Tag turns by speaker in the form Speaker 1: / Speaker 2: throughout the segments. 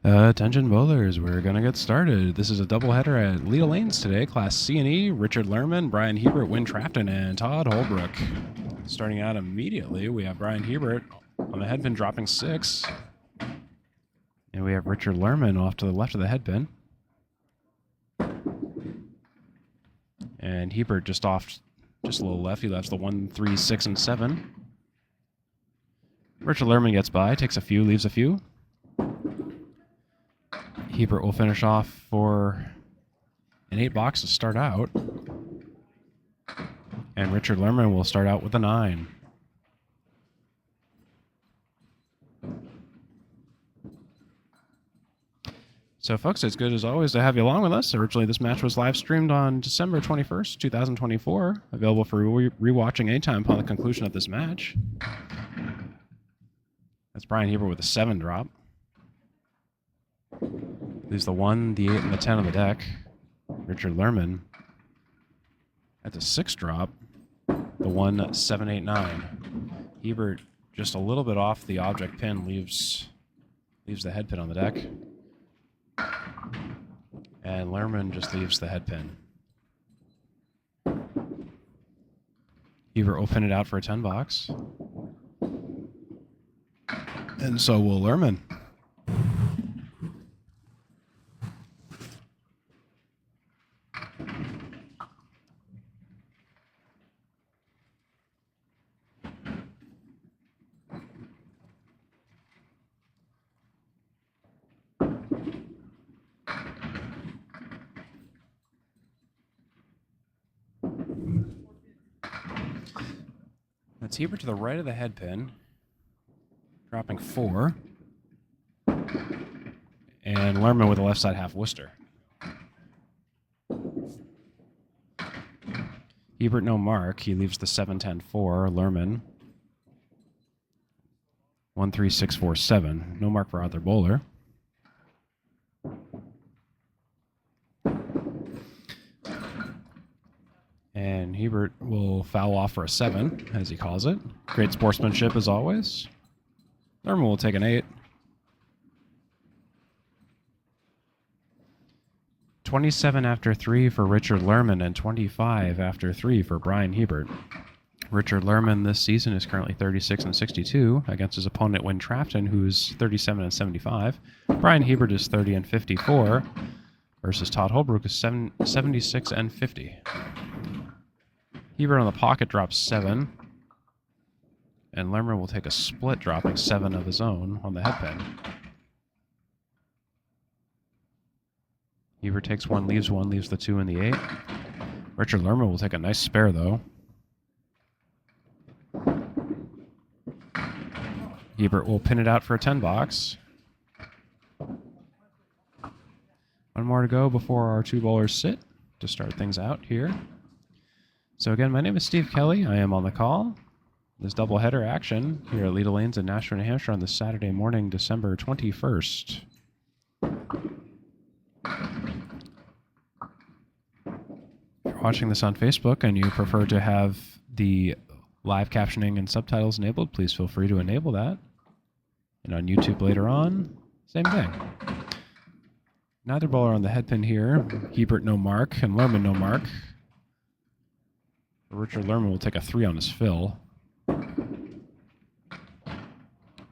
Speaker 1: Attention bowlers, we're going to get started. This is a doubleheader at Leda Lanes today. Class C and E, Richard Lerman, Bryan Hebert, Trafton, and Todd Holbrook. Starting out immediately, we have Bryan Hebert on the headpin dropping 6. And we have Richard Lerman off to the left of the headpin. And Hebert just off, just a little left. He left the 1, 3, 6, and 7. Richard Lerman gets by, takes a few, leaves a few. Hebert will finish off for an 8 box to start out. And Richard Lerman will start out with a 9. So, folks, it's good as always to have you along with us. Originally, this match was live streamed on December 21st, 2024. Available for rewatching anytime upon the conclusion of this match. That's Bryan Hebert with a 7 drop. Leaves the 1, the 8, and the 10 on the deck. Richard Lerman at the 6 drop. The 1, 7, 8, 9. Hebert just a little bit off the object pin, leaves the head pin on the deck. And Lerman just leaves the head pin. Hebert will pin it out for a 10 box. And so will Lerman. That's Hebert to the right of the head pin, dropping 4. And Lerman with the left side half Worcester. Hebert no mark. He leaves the 7, 10, 4. Lerman 1, 3, 6, 4, 7. No mark for either bowler. And Hebert will foul off for a 7, as he calls it. Great sportsmanship as always. Lerman will take an 8. 27 after 3 for Richard Lerman and 25 after 3 for Bryan Hebert. Richard Lerman this season is currently 36 and 62 against his opponent Trafton, who's 37 and 75. Bryan Hebert is 30 and 54 versus Todd Holbrook is 76 and 50. Hebert on the pocket drops 7. And Lerman will take a split, dropping 7 of his own on the head pin. Hebert takes 1, leaves the 2 and the 8. Richard Lerman will take a nice spare, though. Hebert will pin it out for a 10 box. One more to go before our 2 bowlers sit to start things out here. So again, my name is Steve Kelly. I am on the call. This doubleheader action here at Leda Lanes in Nashua, New Hampshire on this Saturday morning, December 21st. If you're watching this on Facebook and you prefer to have the live captioning and subtitles enabled, please feel free to enable that. And on YouTube later on, same thing. Neither bowler on the head pin here. Hebert no mark and Lerman no mark. Richard Lerman will take a 3 on his fill.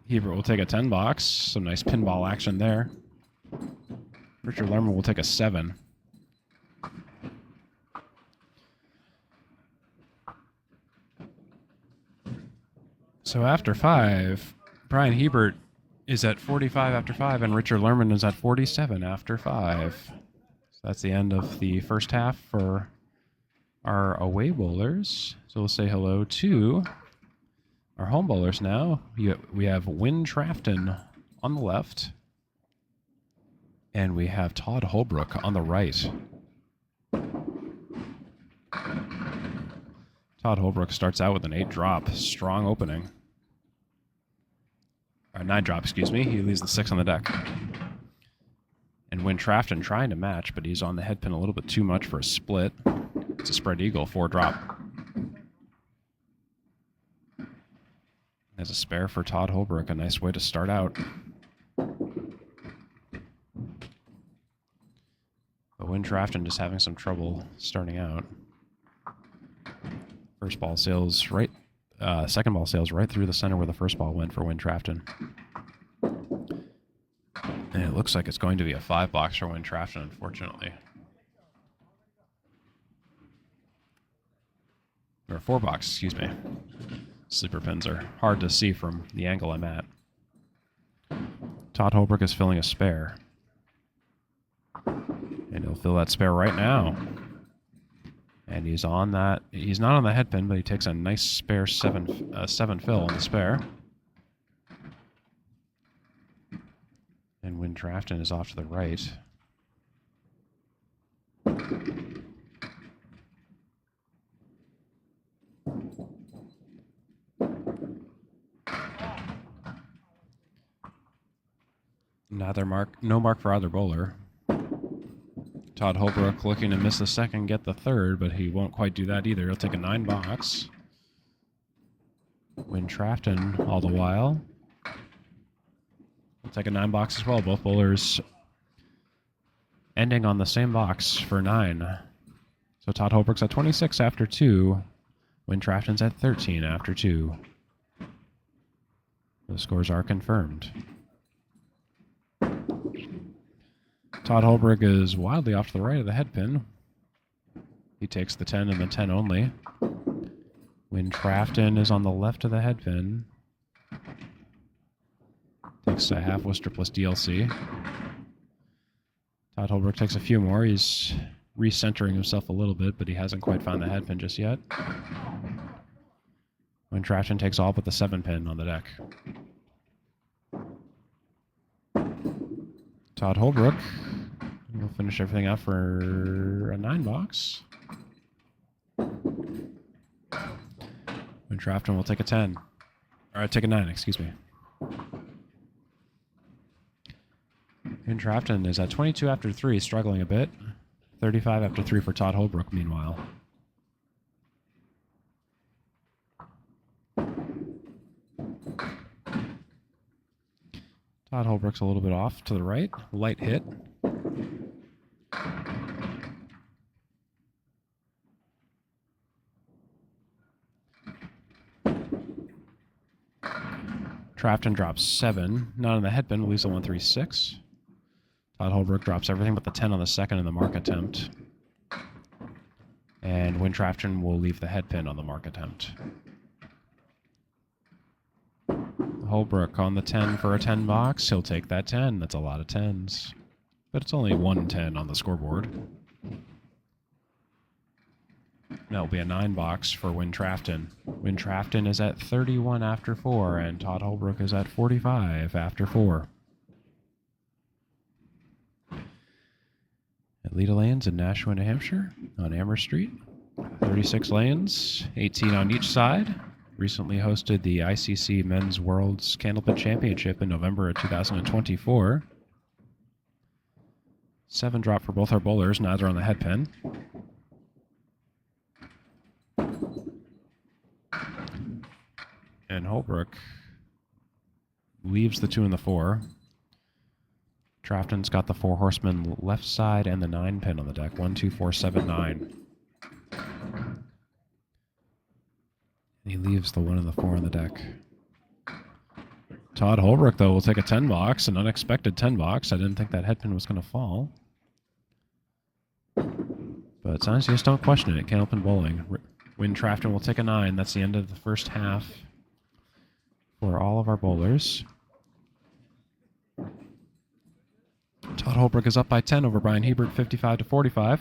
Speaker 1: Hebert will take a 10 box. Some nice pinball action there. Richard Lerman will take a 7. So after 5, Bryan Hebert is at 45 after 5, and Richard Lerman is at 47 after 5. So that's the end of the first half for our away bowlers. So we'll say hello to our home bowlers now. We have Trafton on the left, and we have Todd Holbrook on the right. Todd Holbrook starts out with an 8 drop, strong opening. Or 9 drop, excuse me. He leaves the 6 on the deck. And Trafton trying to match, but he's on the head pin a little bit too much for a split. It's a spread eagle, 4 drop. As a spare for Todd Holbrook, a nice way to start out. Win Trafton just having some trouble starting out. First ball sails right, second ball sails right through the center where the first ball went for Win Trafton. And it looks like it's going to be a 5-box for Win Trafton, unfortunately. Or 4-box, excuse me. Sleeper pins are hard to see from the angle I'm at. Todd Holbrook is filling a spare. And he'll fill that spare right now. And he's on that. He's not on the head pin, but he takes a nice spare 7 fill on the spare. And Win Trafton is off to the right. No mark for either bowler. Todd Holbrook looking to miss the second, get the third, but he won't quite do that either. He'll take a 9-box. Win Trafton all the while. He'll take a 9-box as well. Both bowlers ending on the same box for 9. So Todd Holbrook's at 26 after 2. Win Trafton's at 13 after 2. The scores are confirmed. Todd Holbrook is wildly off to the right of the head pin. He takes the 10 and the 10 only. Win Trafton is on the left of the head pin. Takes a half Worcester plus DLC. Todd Holbrook takes a few more. He's recentering himself a little bit, but he hasn't quite found the head pin just yet. Win Trafton takes all but the 7 pin on the deck. Todd Holbrook will finish everything out for a 9-box. Win Trafton will take a 10. Or take a 9, excuse me. Win Trafton is at 22 after 3, struggling a bit. 35 after 3 for Todd Holbrook, meanwhile. Todd Holbrook's a little bit off to the right. Light hit. Trafton drops 7. Not on the head pin, leaves a 1-3-6. Todd Holbrook drops everything but the 10 on the second in the mark attempt. And Win Trafton will leave the head pin on the mark attempt. Holbrook on the 10 for a 10-box. He'll take that 10. That's a lot of 10s. But it's only 1 10 on the scoreboard. That'll be a 9-box for Win Trafton. Win Trafton is at 31 after 4, and Todd Holbrook is at 45 after 4. At Leda Lanes in Nashua, New Hampshire, on Amherst Street. 36 lanes, 18 on each side. Recently hosted the ICC Men's World's Candlepin Championship in November of 2024. 7 drop for both our bowlers, neither on the head pin. And Holbrook leaves the 2 and the 4. Trafton's got the 4 horsemen left side and the 9 pin on the deck. 1, 2, 4, 7, 9. He leaves the 1 and the 4 on the deck. Todd Holbrook, though, will take a 10-box, an unexpected 10-box. I didn't think that head pin was going to fall. But sometimes you just don't question it. Candlepin bowling. Win Trafton will take a 9. That's the end of the first half for all of our bowlers. Todd Holbrook is up by 10 over Bryan Hebert, 55-45.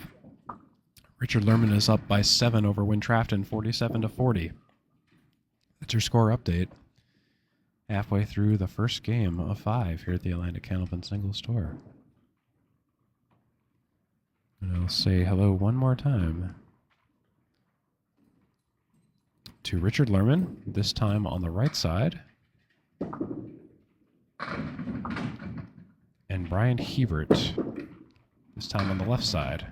Speaker 1: Richard Lerman is up by 7 over Win Trafton, 47-40. That's your score update. Halfway through the first game of 5 here at the Atlantic Candlepin Singles Tour. And I'll say hello one more time to Richard Lerman, this time on the right side. And Bryan Hebert, this time on the left side.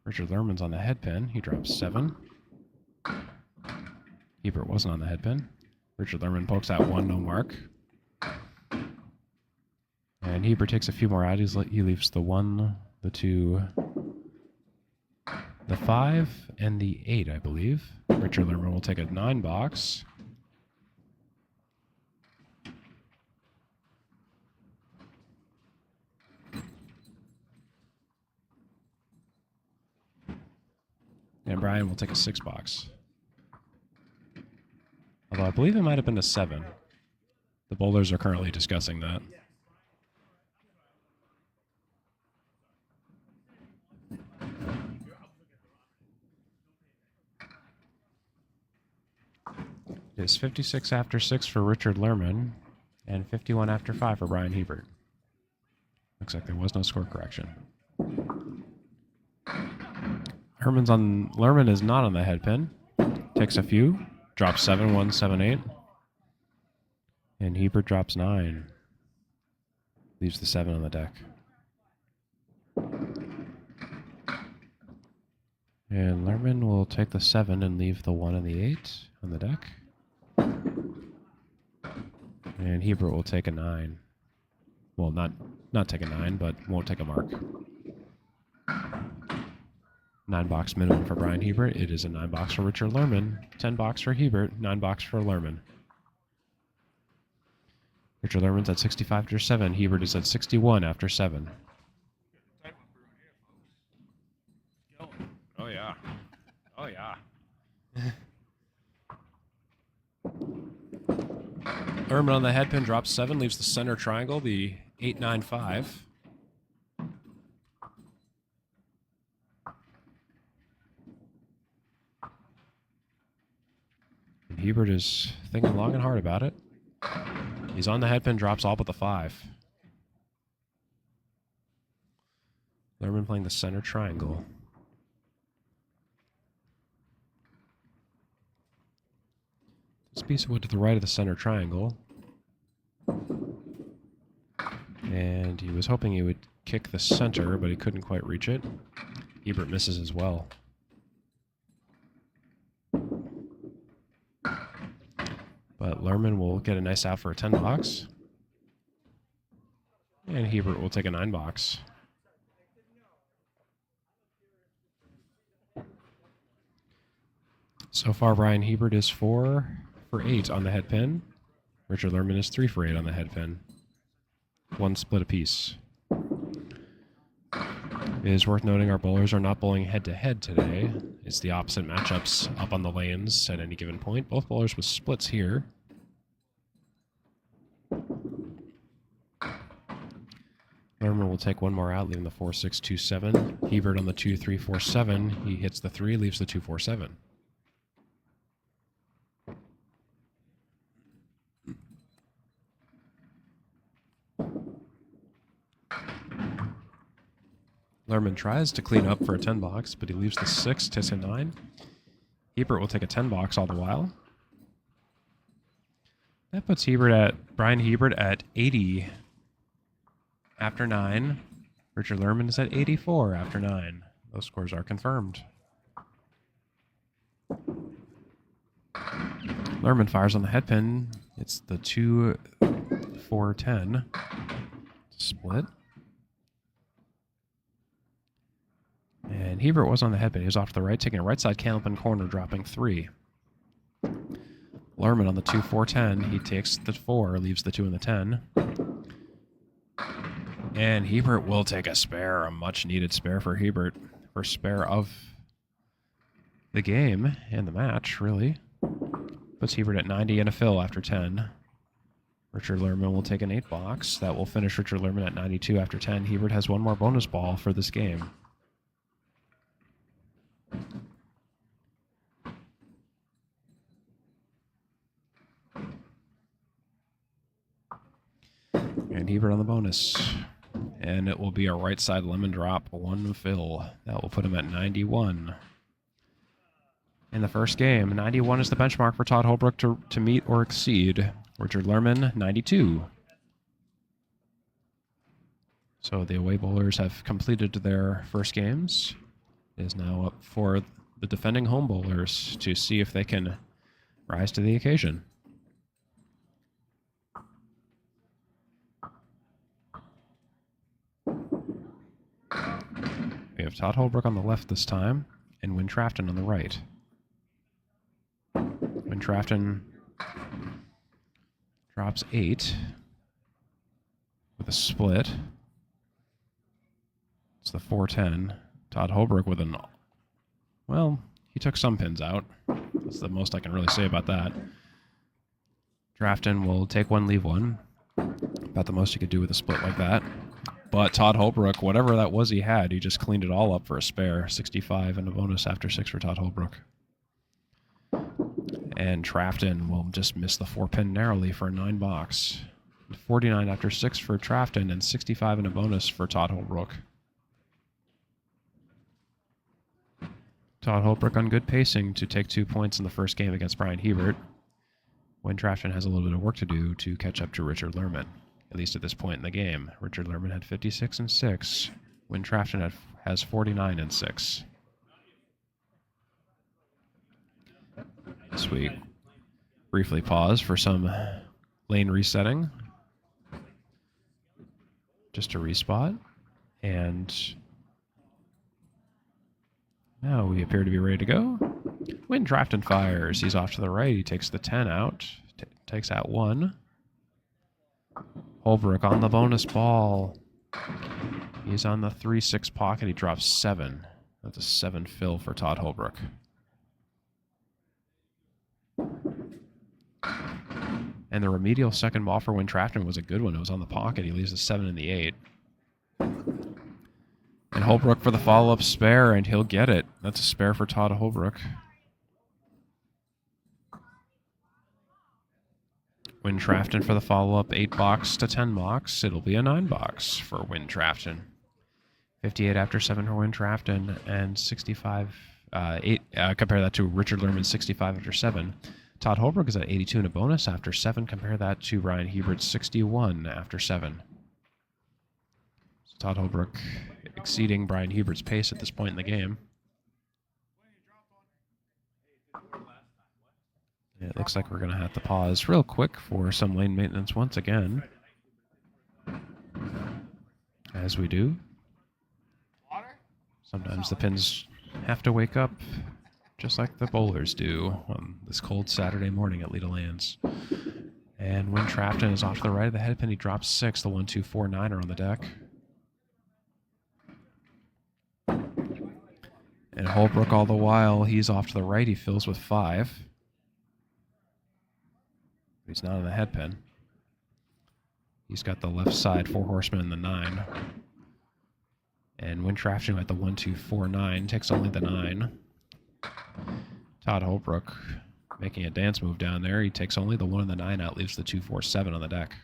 Speaker 1: Richard Lerman's on the head pin. He drops 7. Hebert wasn't on the head pin. Richard Lerman pokes out 1, no mark. And Hebert takes a few more out. He leaves the 1, the 2, the 5, and the 8, I believe. Richard Lerman will take a 9 box. And Bryan will take a 6 box. Although I believe it might have been a 7. The bowlers are currently discussing that. It is 56 after 6 for Richard Lerman and 51 after 5 for Bryan Hebert. Looks like there was no score correction. Lerman is not on the head pin. Takes a few. Drops 7, 1, 7, 8. And Hebert drops 9. Leaves the 7 on the deck. And Lerman will take the 7 and leave the 1 and the 8 on the deck. And Hebert will take a 9. Well, not take a 9, but won't take a mark. 9 box minimum for Bryan Hebert. It is a 9 box for Richard Lerman. 10 box for Hebert. 9 box for Lerman. Richard Lerman's at 65 after 7. Hebert is at 61 after 7. Oh, yeah. Oh, yeah. Lerman on the head pin drops 7, leaves the center triangle, the 8, 9, 5. And Hebert is thinking long and hard about it. He's on the head pin, drops all but the 5. Lerman playing the center triangle. This piece of wood to the right of the center triangle. And he was hoping he would kick the center, but he couldn't quite reach it. Hebert misses as well. But Lerman will get a nice out for a 10 box. And Hebert will take a 9 box. So far, Bryan Hebert is 4 for 8 on the head pin. Richard Lerman is 3 for 8 on the head pin. 1 split apiece. It is worth noting our bowlers are not bowling head-to-head today. It's the opposite matchups up on the lanes at any given point. Both bowlers with splits here. Lerman will take 1 more out, leaving the 4, 6, 2, 7. Hebert on the 2, 3, 4, 7. He hits the 3, leaves the 2, 4, 7. Lerman tries to clean up for a 10 box, but he leaves the 6, takes a 9. Hebert will take a 10 box all the while. That puts Bryan Hebert at 80 after 9. Richard Lerman is at 84 after 9. Those scores are confirmed. Lerman fires on the head pin. It's the 2, 4, 10. Split. And Hebert was on the head pin. He was off to the right, taking a right side canopin corner, dropping 3. Lerman on the 2, 4, 10. He takes the 4, leaves the 2 and the 10. And Hebert will take a spare, a much-needed spare for Hebert. First spare of the game and the match, really. Puts Hebert at 90 and a fill after 10. Richard Lerman will take an 8 box. That will finish Richard Lerman at 92 after 10. Hebert has 1 more bonus ball for this game. And Hebert on the bonus. And it will be a right side lemon drop, 1 fill. That will put him at 91. In the first game, 91 is the benchmark for Todd Holbrook to meet or exceed. Richard Lerman, 92. So the away bowlers have completed their first games. It is now up for the defending home bowlers to see if they can rise to the occasion. We have Todd Holbrook on the left this time, and Win Trafton on the right. Win Trafton drops 8 with a split. It's the 4-10. Todd Holbrook with an... Well, he took some pins out. That's the most I can really say about that. Trafton will take one, leave one. About the most you could do with a split like that. But Todd Holbrook, whatever that was he had, he just cleaned it all up for a spare. 65 and a bonus after 6 for Todd Holbrook. And Trafton will just miss the 4-pin narrowly for a 9-box. 49 after 6 for Trafton and 65 and a bonus for Todd Holbrook. Todd Holbrook on good pacing to take 2 points in the first game against Bryan Hebert. When Trafton has a little bit of work to do to catch up to Richard Lerman, at least at this point in the game. Richard Lerman had 56 and 6, when Trafton has 49 and 6. This week, briefly pause for some lane resetting, just to respot, and now we appear to be ready to go. When Trafton fires, he's off to the right. He takes the 10 out, takes out 1. Holbrook on the bonus ball. He's on the 3-6 pocket. He drops 7. That's a 7 fill for Todd Holbrook. And the remedial second ball for Win Trafton was a good one. It was on the pocket. He leaves the 7 and the 8. And Holbrook for the follow-up spare, and he'll get it. That's a spare for Todd Holbrook. Win Trafton for the follow-up 8-box to 10-box. It'll be a 9-box for Win Trafton. 58 after 7 for Win Trafton, and 65... 8. Compare that to Richard Lerman's 65 after 7. Todd Holbrook is at 82 and a bonus after 7. Compare that to Bryan Hebert's 61 after 7. So Todd Holbrook exceeding Bryan Hebert's pace at this point in the game. It looks like we're going to have to pause real quick for some lane maintenance once again. As we do. Sometimes the pins have to wake up just like the bowlers do on this cold Saturday morning at Leda Lands. And when Trafton is off to the right of the head pin, he drops 6. The 1-2-4-9er on the deck. And Holbrook all the while, he's off to the right. He fills with 5. He's not on the head pin. He's got the left side 4 horsemen and the 9. And when Trafton at the 1-2-4-9 takes only the 9. Todd Holbrook making a dance move down there. He takes only the 1 and the 9 out, leaves the 2-4-7 on the deck.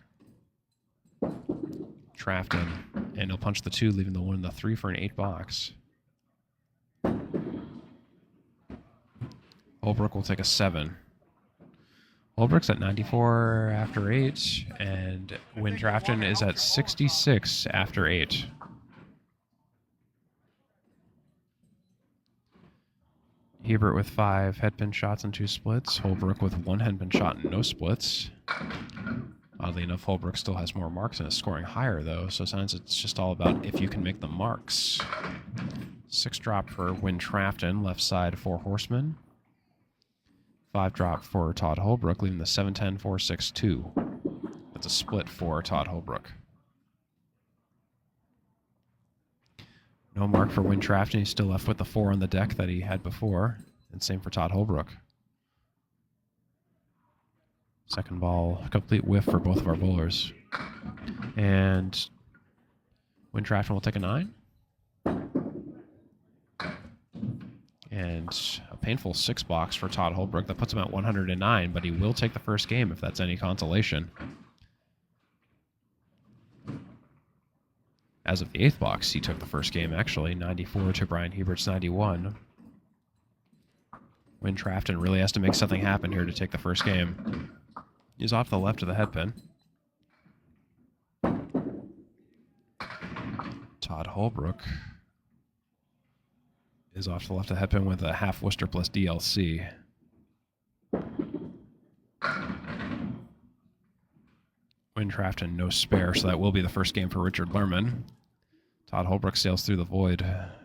Speaker 1: Trafton, and he'll punch the 2, leaving the 1 and the 3 for an 8-box. Holbrook will take a 7. Holbrook's at 94 after 8, and Win Trafton is at 66 after 8. Hebert with 5 headpin shots and 2 splits. Holbrook with 1 headpin shot and no splits. Oddly enough, Holbrook still has more marks and is scoring higher, though, so sometimes it's just all about if you can make the marks. 6 drop for Win Trafton, left side 4 horsemen. 5 drop for Todd Holbrook, leaving the 7-10-4-6-2. That's a split for Todd Holbrook. No mark for Win Trafton. He's still left with the 4 on the deck that he had before. And same for Todd Holbrook. Second ball, complete whiff for both of our bowlers. And Win Trafton will take a 9. And a painful 6-box for Todd Holbrook. That puts him at 109, but he will take the first game if that's any consolation. As of the 8th box, he took the first game, actually, 94 to Bryan Hebert's 91. Win Trafton really has to make something happen here to take the first game. He's off the left of the head pin. Todd Holbrook is off to the left of the head pin with a half Worcester plus DLC. Win Trafton, no spare, so that will be the first game for Richard Lerman. Todd Holbrook sails through the void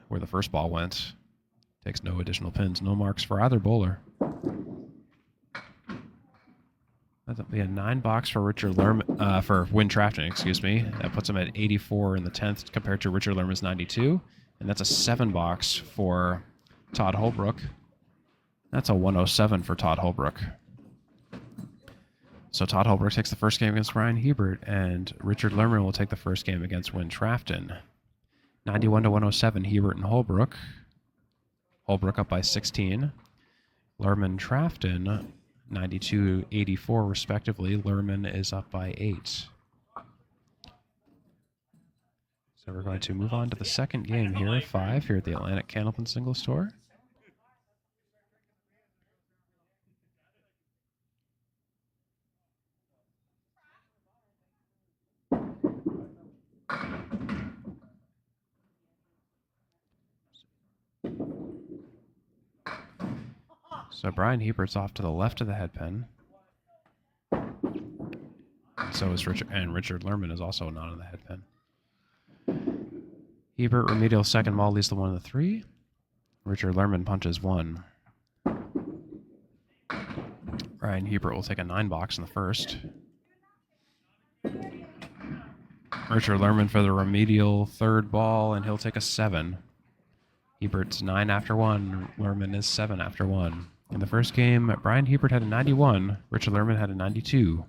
Speaker 1: where the first ball went. Takes no additional pins, no marks for either bowler. That'll be a 9 box for Richard Lerman, for Win Trafton, excuse me. That puts him at 84 in the 10th compared to Richard Lerman's 92. And that's a 7 box for Todd Holbrook. That's a 107 for Todd Holbrook. So Todd Holbrook takes the first game against Bryan Hebert, and Richard Lerman will take the first game against Win Trafton. 91 to 107, Hebert and Holbrook. Holbrook up by 16. Lerman Trafton, 92-84 respectively. Lerman is up by 8. So we're going to move on to the second game here, 5, here at the Atlantic Candlepin Singles Tour. So Bryan Hebert's off to the left of the head pin. So is Richard, and Richard Lerman is also not in the head pin. Hebert remedial second ball leads the 1 and the 3. Richard Lerman punches 1. Bryan Hebert will take a 9 box in the first. Richard Lerman for the remedial third ball, and he'll take a 7. Hebert's 9 after 1. Lerman is 7 after 1. In the first game, Bryan Hebert had a 91. Richard Lerman had a 92.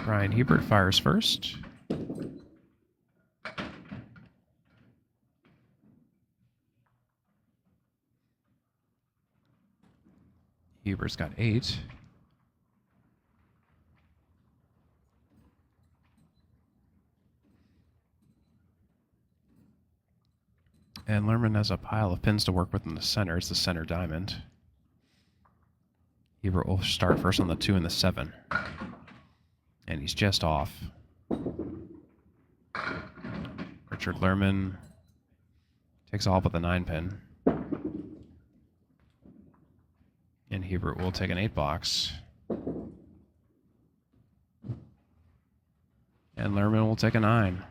Speaker 1: Bryan Hebert fires first. Hebert's got 8. And Lerman has a pile of pins to work with in the center. It's the center diamond. Hebert will start first on the 2 and the 7. And he's just off. Richard Lerman takes all but the 9 pin. And Hebert will take an 8 box. And Lerman will take a 9.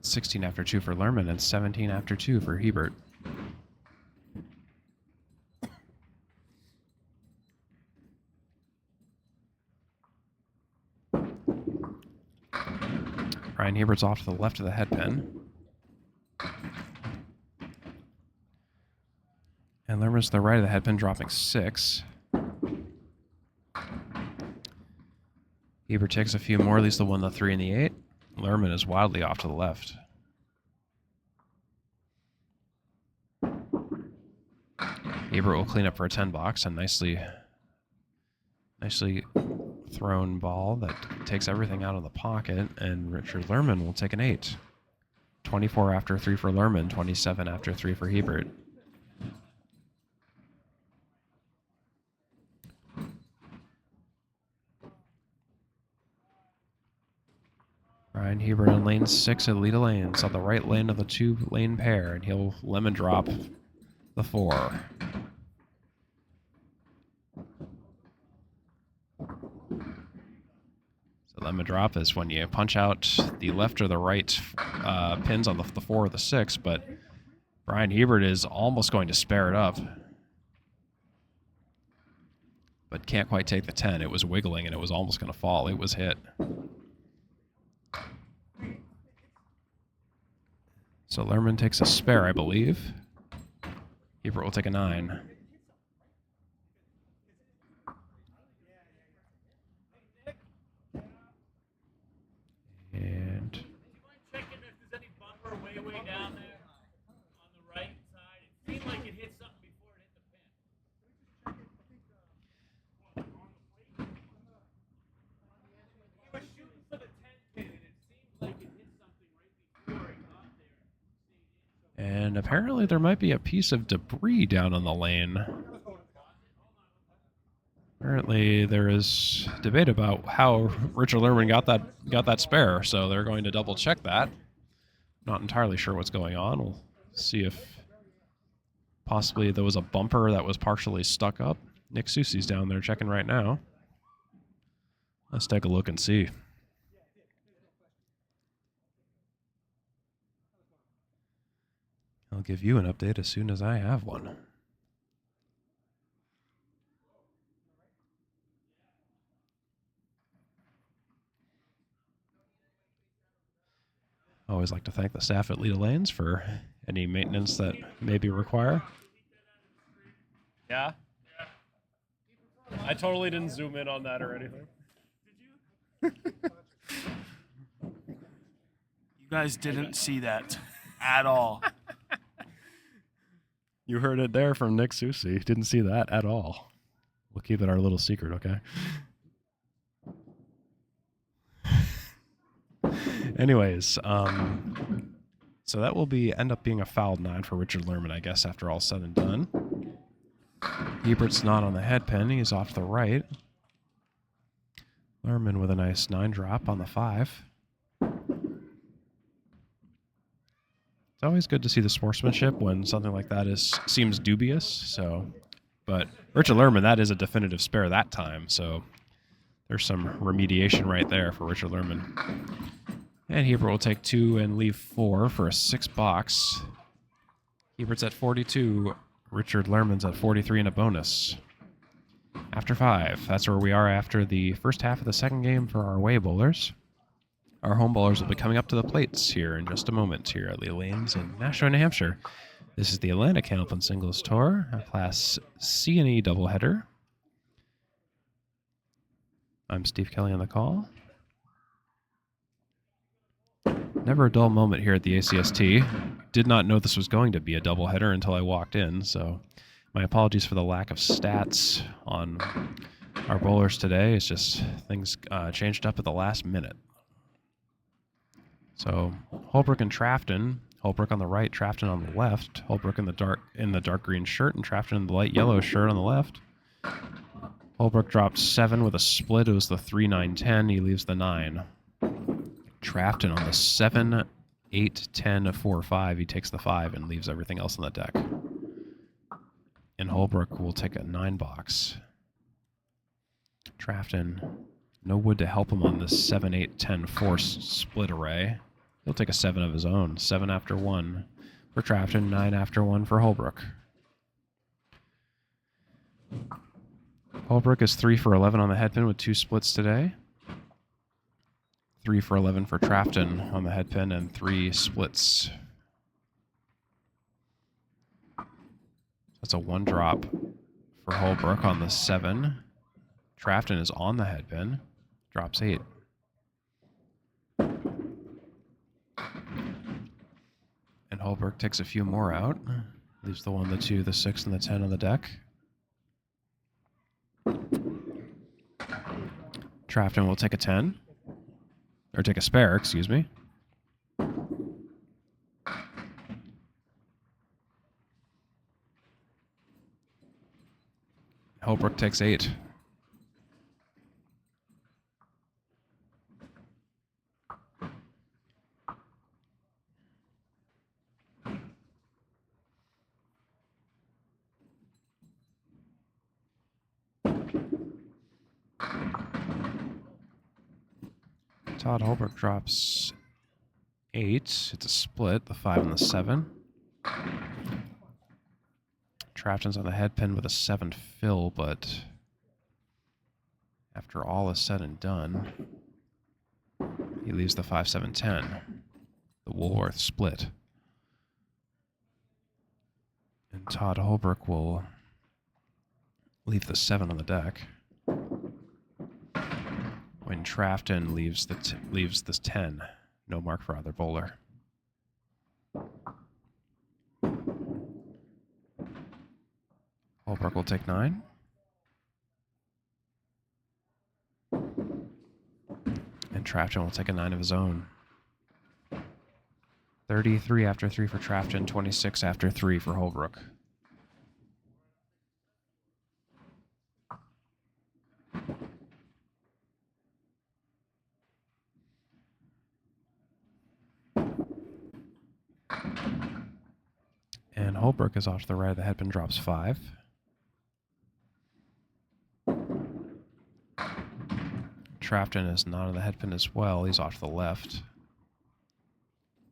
Speaker 1: 16 after 2 for Lerman and 17 after 2 for Hebert. Bryan Hebert's off to the left of the head pin. And Lerman's to the right of the head pin, dropping 6. Hebert takes a few more, leaves the 1, the 3, and the 8. Lerman is wildly off to the left. Hebert will clean up for a 10 box, a nicely thrown ball that takes everything out of the pocket, and Richard Lerman will take an 8. 24 after 3 for Lerman, 27 after 3 for Hebert. Bryan Hebert on lane 6 at Leda lanes on the right lane of the 2-lane pair, and he'll lemon drop the 4. So lemon drop is when you punch out the left or the right pins on the 4 or the 6, but Bryan Hebert is almost going to spare it up, but can't quite take the 10. It was wiggling and it was almost going to fall. It was hit. So Lerman takes a spare, I believe. Hebert will take a 9. And
Speaker 2: checking if there's any bumper way down there on the right side. It seemed like it hit something before it hit the pin. He was shooting for the 10 pin, and it seemed like it hit something right before it got there.
Speaker 1: And apparently there might be a piece of debris down on the lane. Apparently there is debate about how Richard Lerman got that spare, so they're going to double check that. Not entirely sure what's going on. We'll see if possibly there was a bumper that was partially stuck up. Nick Susie's down there checking right now. Let's take a look and see. I'll give you an update as soon as I have one. I always like to thank the staff at Leda Lanes for any maintenance that may be required.
Speaker 3: Yeah? I totally didn't zoom in on that or anything.
Speaker 4: You guys didn't see that at all.
Speaker 1: You heard it there from Nick Susie. Didn't see that at all. We'll keep it our little secret, okay? Anyways, so that will end up being a fouled 9 for Richard Lerman, I guess, after all said and done. Hebert's not on the head pin. He's off the right. Lerman with a nice 9 drop on the 5. It's always good to see the sportsmanship when something like that seems dubious. But Richard Lerman, that is a definitive spare that time. So there's some remediation right there for Richard Lerman. And Hebert will take 2 and leave 4 for a 6 box. Hebert's at 42. Richard Lerman's at 43 and a bonus. After 5, that's where we are after the first half of the second game for our away bowlers. Our home bowlers will be coming up to the plates here in just a moment here at Leda Lanes in Nashua, New Hampshire. This is the Atlantic Hamilton Singles Tour, a Class C&E doubleheader. I'm Steve Kelly on the call. Never a dull moment here at the ACST. Did not know this was going to be a doubleheader until I walked in, so my apologies for the lack of stats on our bowlers today. It's just things changed up at the last minute. So Holbrook and Trafton. Holbrook on the right, Trafton on the left. Holbrook in the dark green shirt and Trafton in the light yellow shirt on the left. Holbrook dropped 7 with a split. It was the 3-9-10. He leaves the 9. Trafton on the 7, 8, 10, 4, 5. He takes the 5 and leaves everything else on the deck. And Holbrook will take a 9 box. Trafton, no wood to help him on this 7, 8, 10, 4 split array. He'll take a 7 of his own. 7 after 1 for Trafton, 9 after 1 for Holbrook. Holbrook is 3 for 11 on the head pin with 2 splits today. 3 for 11 for Trafton on the head pin and 3 splits. That's a 1 drop for Holbrook on the 7. Trafton is on the head pin. Drops 8. And Holbrook takes a few more out. Leaves the 1, the 2, the 6, and the 10 on the deck. Trafton will take a 10. Or take a spare, excuse me. Holbrook takes 8. Todd Holbrook drops 8. It's a split, the 5 and the 7. Trafton's on the head pin with a 7 fill, but after all is said and done, he leaves the 5, 7, 10. The Woolworth split. And Todd Holbrook will leave the 7 on the deck. When Trafton leaves this 10, no mark for either bowler. Holbrook will take 9. And Trafton will take a 9 of his own. 33 after 3 for Trafton, 26 after 3 for Holbrook. And Holbrook is off to the right of the head pin, drops 5. Trafton is not on the head pin as well. He's off to the left.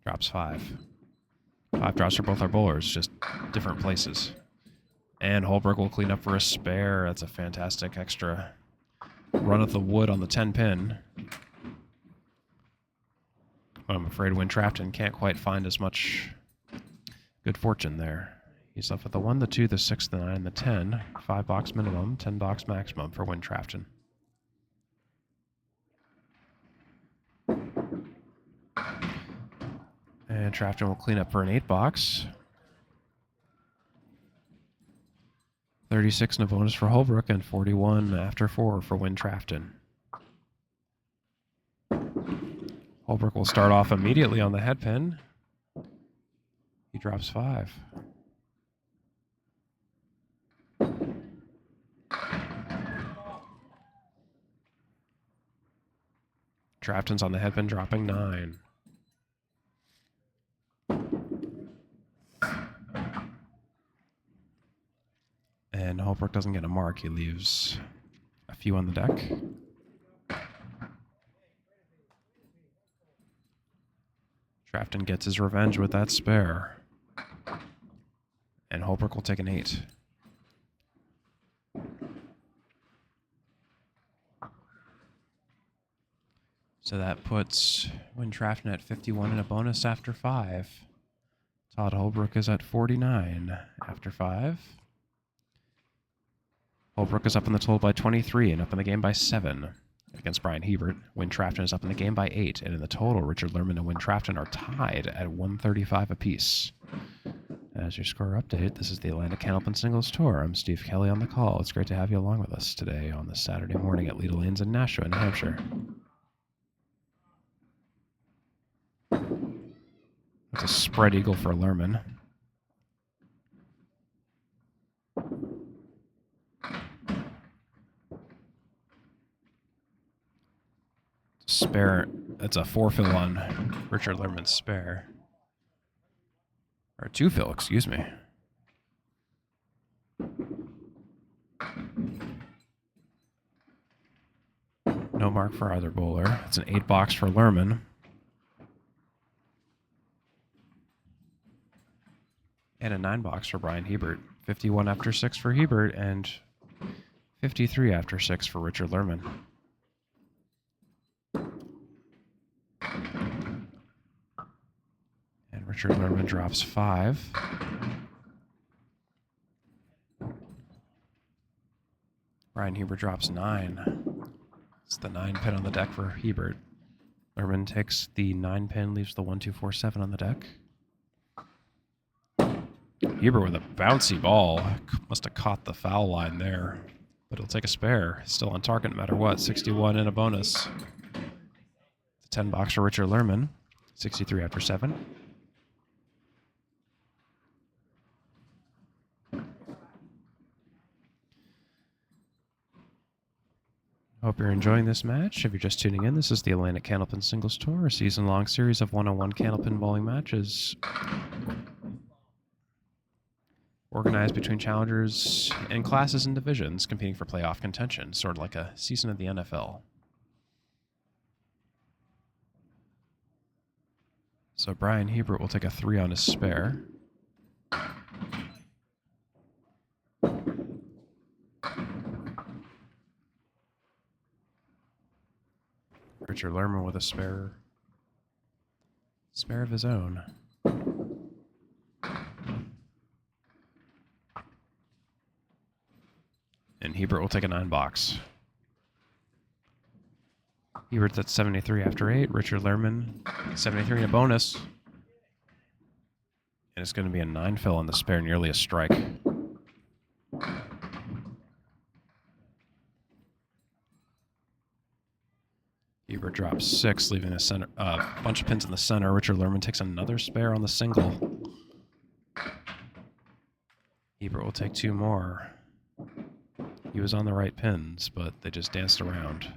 Speaker 1: Drops 5. 5 drops for both our bowlers, just different places. And Holbrook will clean up for a spare. That's a fantastic extra run of the wood on the 10 pin. But I'm afraid when Trafton can't quite find as much good fortune there. He's left with the 1, the 2, the 6, the 9, the 10. 5 box minimum, 10 box maximum for Win Trafton. And Trafton will clean up for an 8 box. 36 and a bonus for Holbrook, and 41 after 4 for Win Trafton. Holbrook will start off immediately on the head pin. He drops 5. Trafton's on the head pin, dropping 9. And Holbrook doesn't get a mark. He leaves a few on the deck. Trafton gets his revenge with that spare. And Holbrook will take an 8. So that puts Win Trafton at 51 and a bonus after 5. Todd Holbrook is at 49 after 5. Holbrook is up in the total by 23 and up in the game by 7 against Bryan Hebert. Win Trafton is up in the game by 8, and in the total, Richard Lerman and Win Trafton are tied at 135 apiece. As your score update, this is the Atlantic Candlepin Singles Tour. I'm Steve Kelly on the call. It's great to have you along with us today on this Saturday morning at Leda Lanes in Nashua, New Hampshire. That's a spread eagle for Lerman. Spare. That's a 4-fill on Richard Lerman's spare. Or 2-fill, excuse me. No mark for either bowler. It's an 8 box for Lerman. And a 9 box for Bryan Hebert. 51 after 6 for Hebert and 53 after 6 for Richard Lerman. And Richard Lerman drops 5. Bryan Hebert drops 9. It's the 9 pin on the deck for Hebert. Lerman takes the 9 pin, leaves the 1, 2, 4, 7 on the deck. Hebert with a bouncy ball. Must have caught the foul line there. But he'll take a spare. Still on target no matter what. 61 and a bonus. It's a 10 box for Richard Lerman. 63 after 7. Hope you're enjoying this match. If you're just tuning in, this is the Atlantic Candlepin Singles Tour, a season-long series of one-on-one candlepin bowling matches organized between challengers and classes and divisions competing for playoff contention, sort of like a season of the NFL. So Bryan Hebert will take a 3 on his spare. Richard Lerman with a spare of his own. And Hebert will take a 9 box. Hebert's at 73 after 8. Richard Lerman, 73 and a bonus. And it's going to be a 9 fill on the spare, nearly a strike. Hebert drops 6, leaving a center, bunch of pins in the center. Richard Lerman takes another spare on the single. Hebert will take 2 more. He was on the right pins, but they just danced around.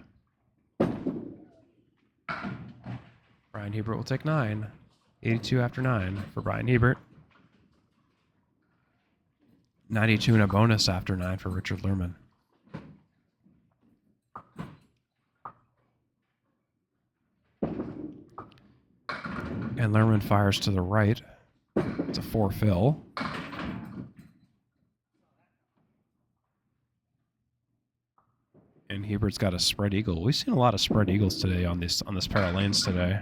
Speaker 1: Bryan Hebert will take 9. 82 after 9 for Bryan Hebert. 92 and a bonus after 9 for Richard Lerman. And Lerman fires to the right. It's a 4 fill. And Hebert's got a spread eagle. We've seen a lot of spread eagles today on this pair of lanes today.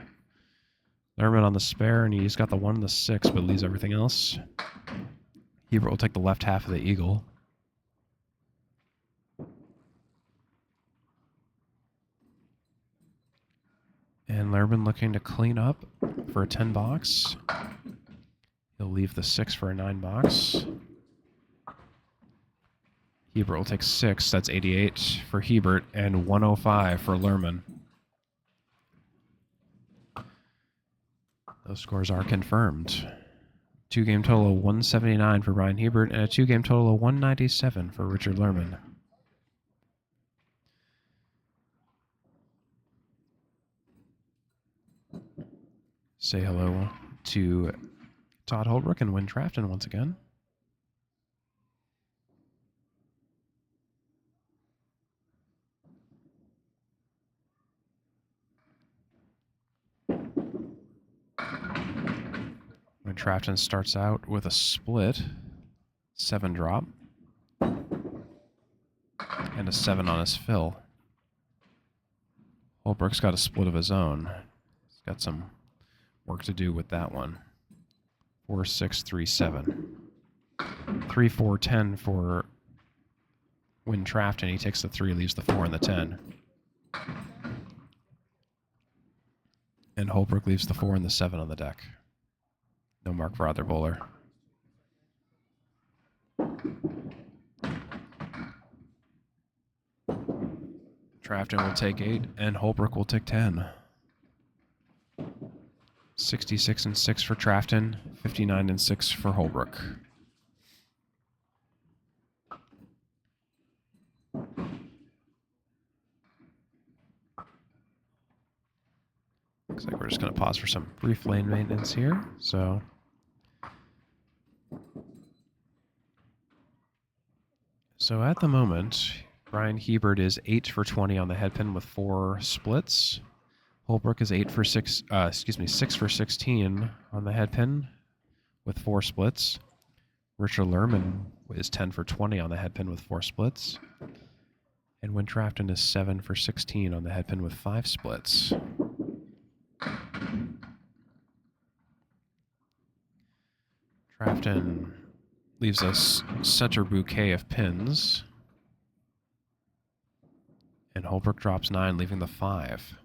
Speaker 1: Lerman on the spare, and he's got the 1 and the 6, but leaves everything else. Hebert will take the left half of the eagle. And Lerman looking to clean up for a 10 box. He'll leave the 6 for a 9 box. Hebert will take 6. That's 88 for Hebert and 105 for Lerman. Those scores are confirmed. 2-game total of 179 for Bryan Hebert and a 2-game total of 197 for Richard Lerman. Say hello to Todd Holbrook and Win Trafton once again. When Trafton starts out with a split, 7 drop, and a 7 on his fill. Holbrook's got a split of his own. He's got some work to do with that one. 4, 6, 3, 7. 3, 4, 10 for Win Trafton. He takes the 3, leaves the 4 and the 10. And Holbrook leaves the 4 and the 7 on the deck. No mark for either bowler. Trafton will take 8, and Holbrook will take 10. 66 and 6 for Trafton, 59 and 6 for Holbrook. Looks like we're just going to pause for some brief lane maintenance here. So at the moment, Bryan Hebert is 8 for 20 on the headpin with 4 splits. Holbrook is 6 for 16 on the headpin with 4 splits. Richard Lerman is 10 for 20 on the headpin with 4 splits. And Win Trafton is 7 for 16 on the headpin with 5 splits. Trafton leaves us such a bouquet of pins. And Holbrook drops 9, leaving the 5.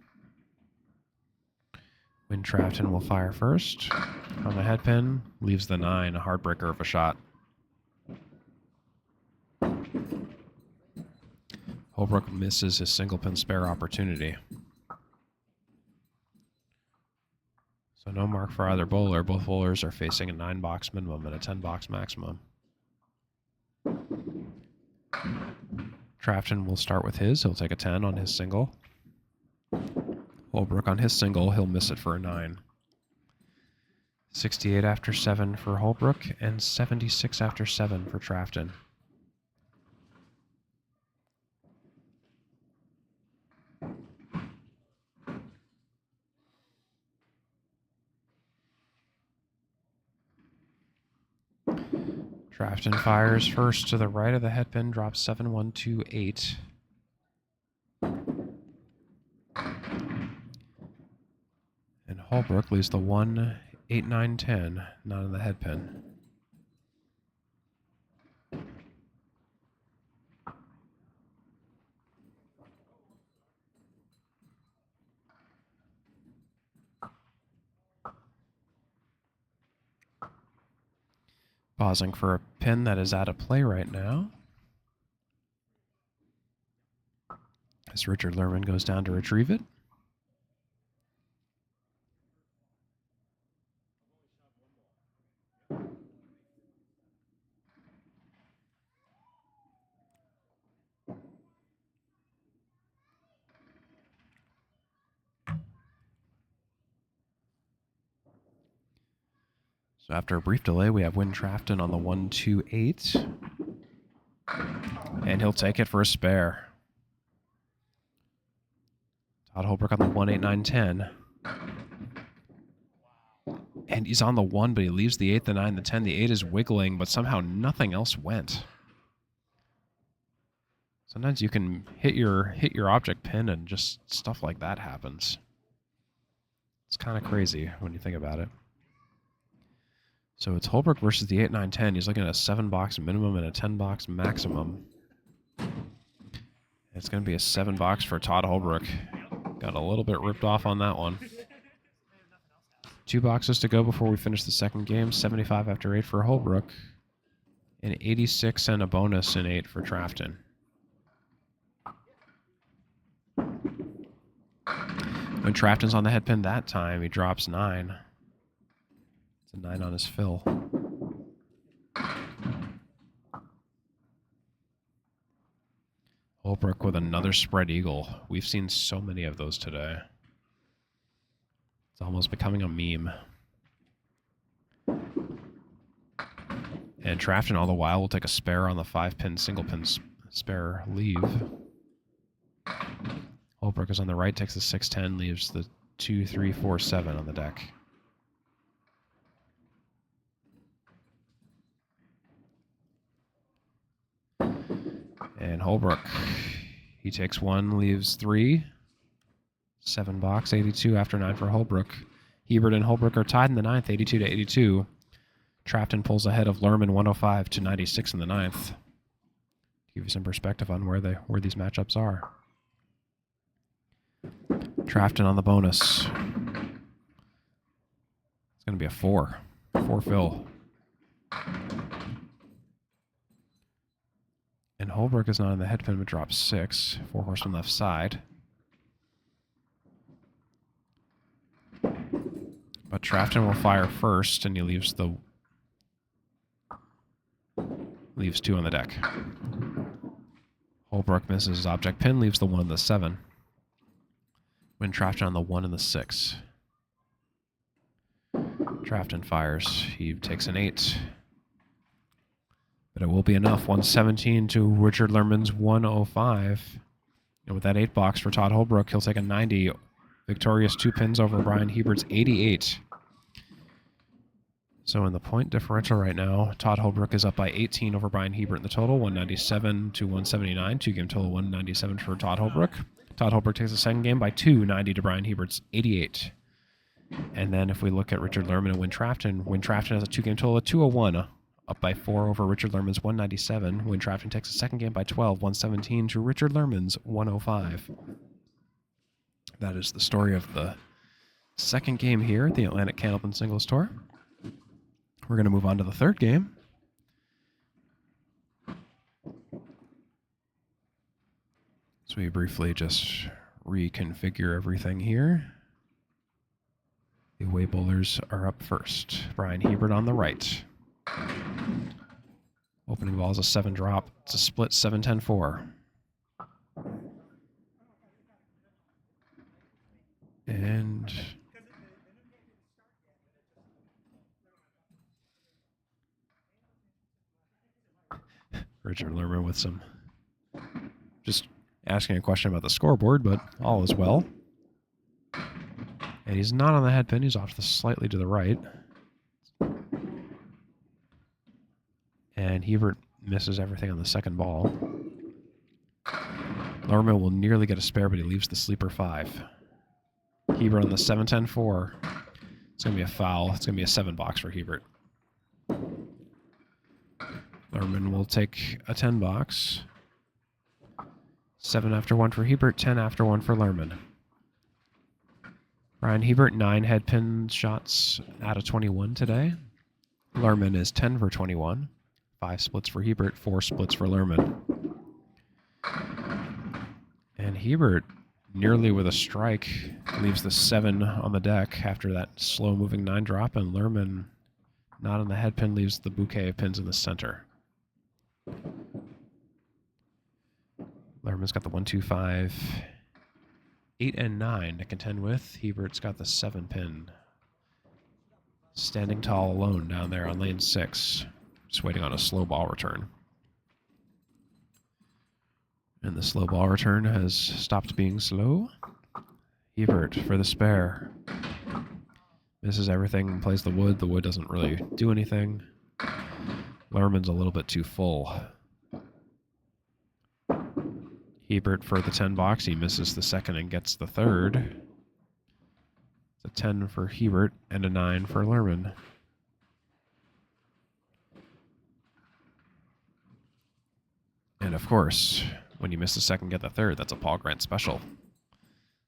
Speaker 1: Win Trafton will fire first on the headpin, leaves the 9, a heartbreaker of a shot. Holbrook misses his single pin spare opportunity. So no mark for either bowler. Both bowlers are facing a 9-box minimum and a 10-box maximum. Trafton will start with his. He'll take a 10 on his single. Holbrook on his single, he'll miss it for a 9. 68 after 7 for Holbrook and 76 after 7 for Trafton. Trafton fires first to the right of the headpin, drops 7, 1, 2, 8. And Holbrook leaves the 1, 8, 9, 10, not on the headpin. Pausing for a pin that is out of play right now. As Richard Lerman goes down to retrieve it. So after a brief delay, we have Win Trafton on the 1, 2, 8. And he'll take it for a spare. Todd Holbrook on the 1, 8, 9, 10. And he's on the 1, but he leaves the 8, the 9, the 10. The 8 is wiggling, but somehow nothing else went. Sometimes you can hit your object pin and just stuff like that happens. It's kind of crazy when you think about it. So it's Holbrook versus the 8, 9, 10. He's looking at a 7-box minimum and a 10-box maximum. It's going to be a 7-box for Todd Holbrook. Got a little bit ripped off on that one. 2 boxes to go before we finish the second game. 75 after 8 for Holbrook. And 86 and a bonus in 8 for Trafton. When Trafton's on the head pin that time, he drops 9. It's a 9 on his fill. Holbrook with another spread eagle. We've seen so many of those today. It's almost becoming a meme. And Trafton all the while will take a spare on the 5-pin, single-pin spare leave. Holbrook is on the right, takes the 6-10, leaves the 2, 3, 4, 7 on the deck. And Holbrook, he takes 1, leaves 3. 7-box, 82 after 9 for Holbrook. Hebert and Holbrook are tied in the 9th, 82 to 82. Trafton pulls ahead of Lerman, 105 to 96 in the 9th. To give you some perspective on where these matchups are. Trafton on the bonus. It's going to be a 4. 4 fill. And Holbrook is not in the head pin, but drops 6. 4 horsemen left side. But Trafton will fire first, and he leaves 2 on the deck. Holbrook misses his object pin, leaves the 1 and the 7. When Trafton on the 1 and the 6. Trafton fires. He takes an 8. But it will be enough. 117 to Richard Lerman's 105. And with that 8-box for Todd Holbrook, he'll take a 90. Victorious 2 pins over Bryan Hebert's 88. So in the point differential right now, Todd Holbrook is up by 18 over Bryan Hebert in the total, 197 to 179. 2-game total, 197 for Todd Holbrook. Todd Holbrook takes the second game by 2, 90 to Bryan Hebert's 88. And then if we look at Richard Lerman and Win Trafton has a 2-game total of 201, up by 4 over Richard Lerman's 197. Win Trafton takes the second game by 12, 117 to Richard Lerman's 105. That is the story of the second game here at the Atlantic Candlepin Singles Tour. We're going to move on to the third game. So we briefly just reconfigure everything here. The away bowlers are up first. Bryan Hebert on the right. Opening ball is a 7 drop. It's a split 7-10-4. And Richard Lerman with some just asking a question about the scoreboard, but all is well. And he's not on the head pin. He's off slightly to the right. And Hebert misses everything on the second ball. Lerman will nearly get a spare, but he leaves the sleeper 5. Hebert on the 7-10-4. It's going to be a foul. It's going to be a 7-box for Hebert. Lerman will take a 10-box. 7 after 1 for Hebert, 10 after 1 for Lerman. Bryan Hebert, 9 head pin shots out of 21 today. Lerman is 10 for 21. 5 splits for Hebert, 4 splits for Lerman. And Hebert, nearly with a strike, leaves the 7 on the deck after that slow-moving 9 drop, and Lerman, not on the head pin, leaves the bouquet of pins in the center. Lerman's got the 1, 2, 5, 8, and 9 to contend with. Hebert's got the 7 pin. Standing tall alone down there on lane 6. Just waiting on a slow ball return. And the slow ball return has stopped being slow. Hebert for the spare. Misses everything and plays the wood. The wood doesn't really do anything. Lerman's a little bit too full. Hebert for the 10 box. He misses the second and gets the third. It's a 10 for Hebert and a 9 for Lerman. And of course, when you miss the second, get the third. That's a Paul Grant special.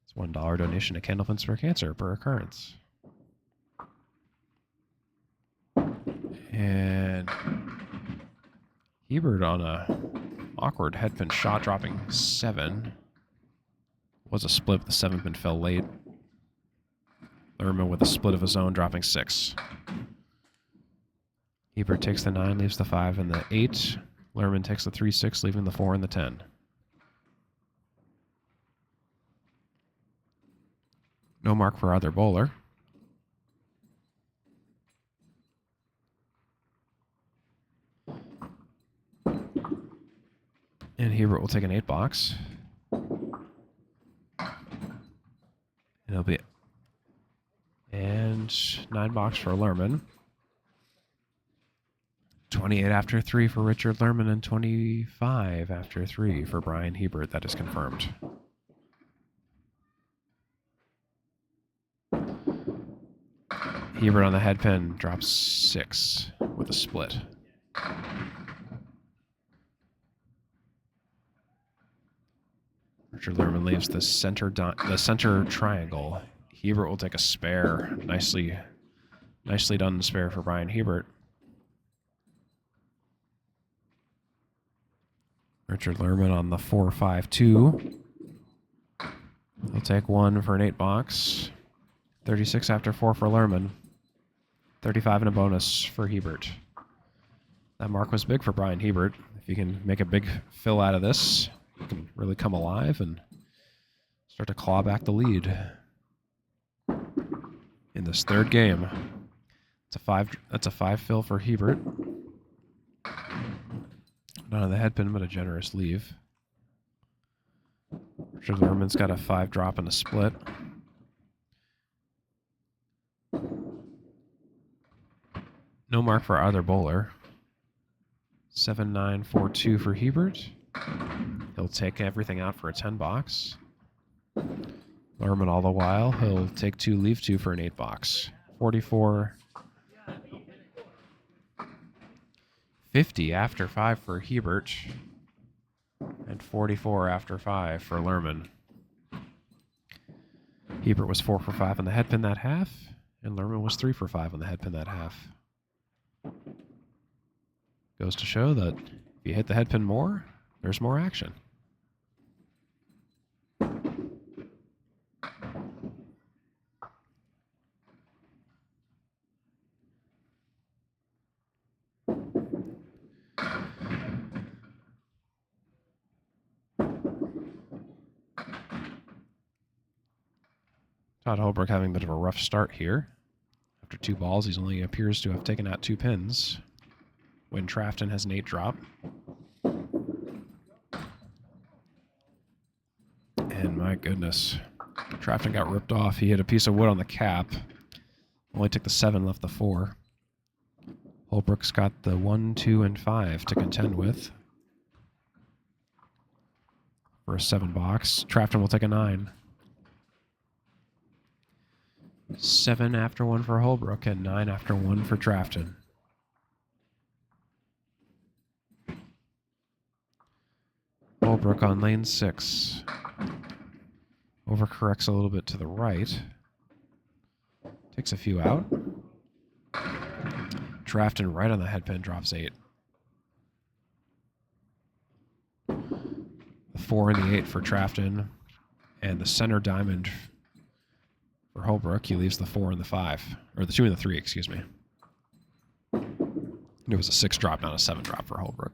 Speaker 1: It's $1 donation to Candlepins for Cancer per occurrence. And Hebert on a awkward headpin shot, dropping 7. Was a split, but the 7 pin fell late. Lerman with a split of his own, dropping 6. Hebert takes the 9, leaves the 5 and the 8. Lerman takes the 3-6, leaving the 4 and the 10. No mark for either bowler. And Hebert will take an 8 box. And it'll be... And 9 box for Lerman. 28 after 3 for Richard Lerman and 25 after 3 for Bryan Hebert. That is confirmed. Hebert on the head pin drops 6 with a split. Richard Lerman leaves the center triangle. Hebert will take a spare. Nicely done spare for Bryan Hebert. Richard Lerman on the 4-5-2. He'll take 1 for an 8 box. 36 after 4 for Lerman. 35 and a bonus for Hebert. That mark was big for Bryan Hebert. If you can make a big fill out of this, you can really come alive and start to claw back the lead in this third game. That's a 5 fill for Hebert. Not on the head pin, but a generous leave. Richard Lerman's got a 5 drop and a split. No mark for either bowler. 7-9-4-2 for Hebert. He'll take everything out for a 10 box. Lerman all the while. He'll take 2, leave 2 for an 8 box. 44. 50 after 5 for Hebert. And 44 after 5 for Lerman. Hebert was 4 for 5 on the head pin that half. And Lerman was 3 for 5 on the head pin that half. Goes to show that if you hit the head pin more, there's more action. Todd Holbrook having a bit of a rough start here. After 2 balls, he only appears to have taken out 2 pins. When Trafton has an 8 drop. And my goodness, Trafton got ripped off. He hit a piece of wood on the cap. Only took the 7, left the 4. Holbrook's got the 1, 2, and 5 to contend with. For a 7 box. Trafton will take a 9. 7 after 1 for Holbrook and 9 after 1 for Trafton. Holbrook on lane 6. Overcorrects a little bit to the right. Takes a few out. Trafton right on the head pin drops 8. The 4 and the 8 for Trafton. And the center diamond for Holbrook. He leaves the 4 and the 5. Or the 2 and the 3, excuse me. It was a 6 drop, not a 7 drop for Holbrook.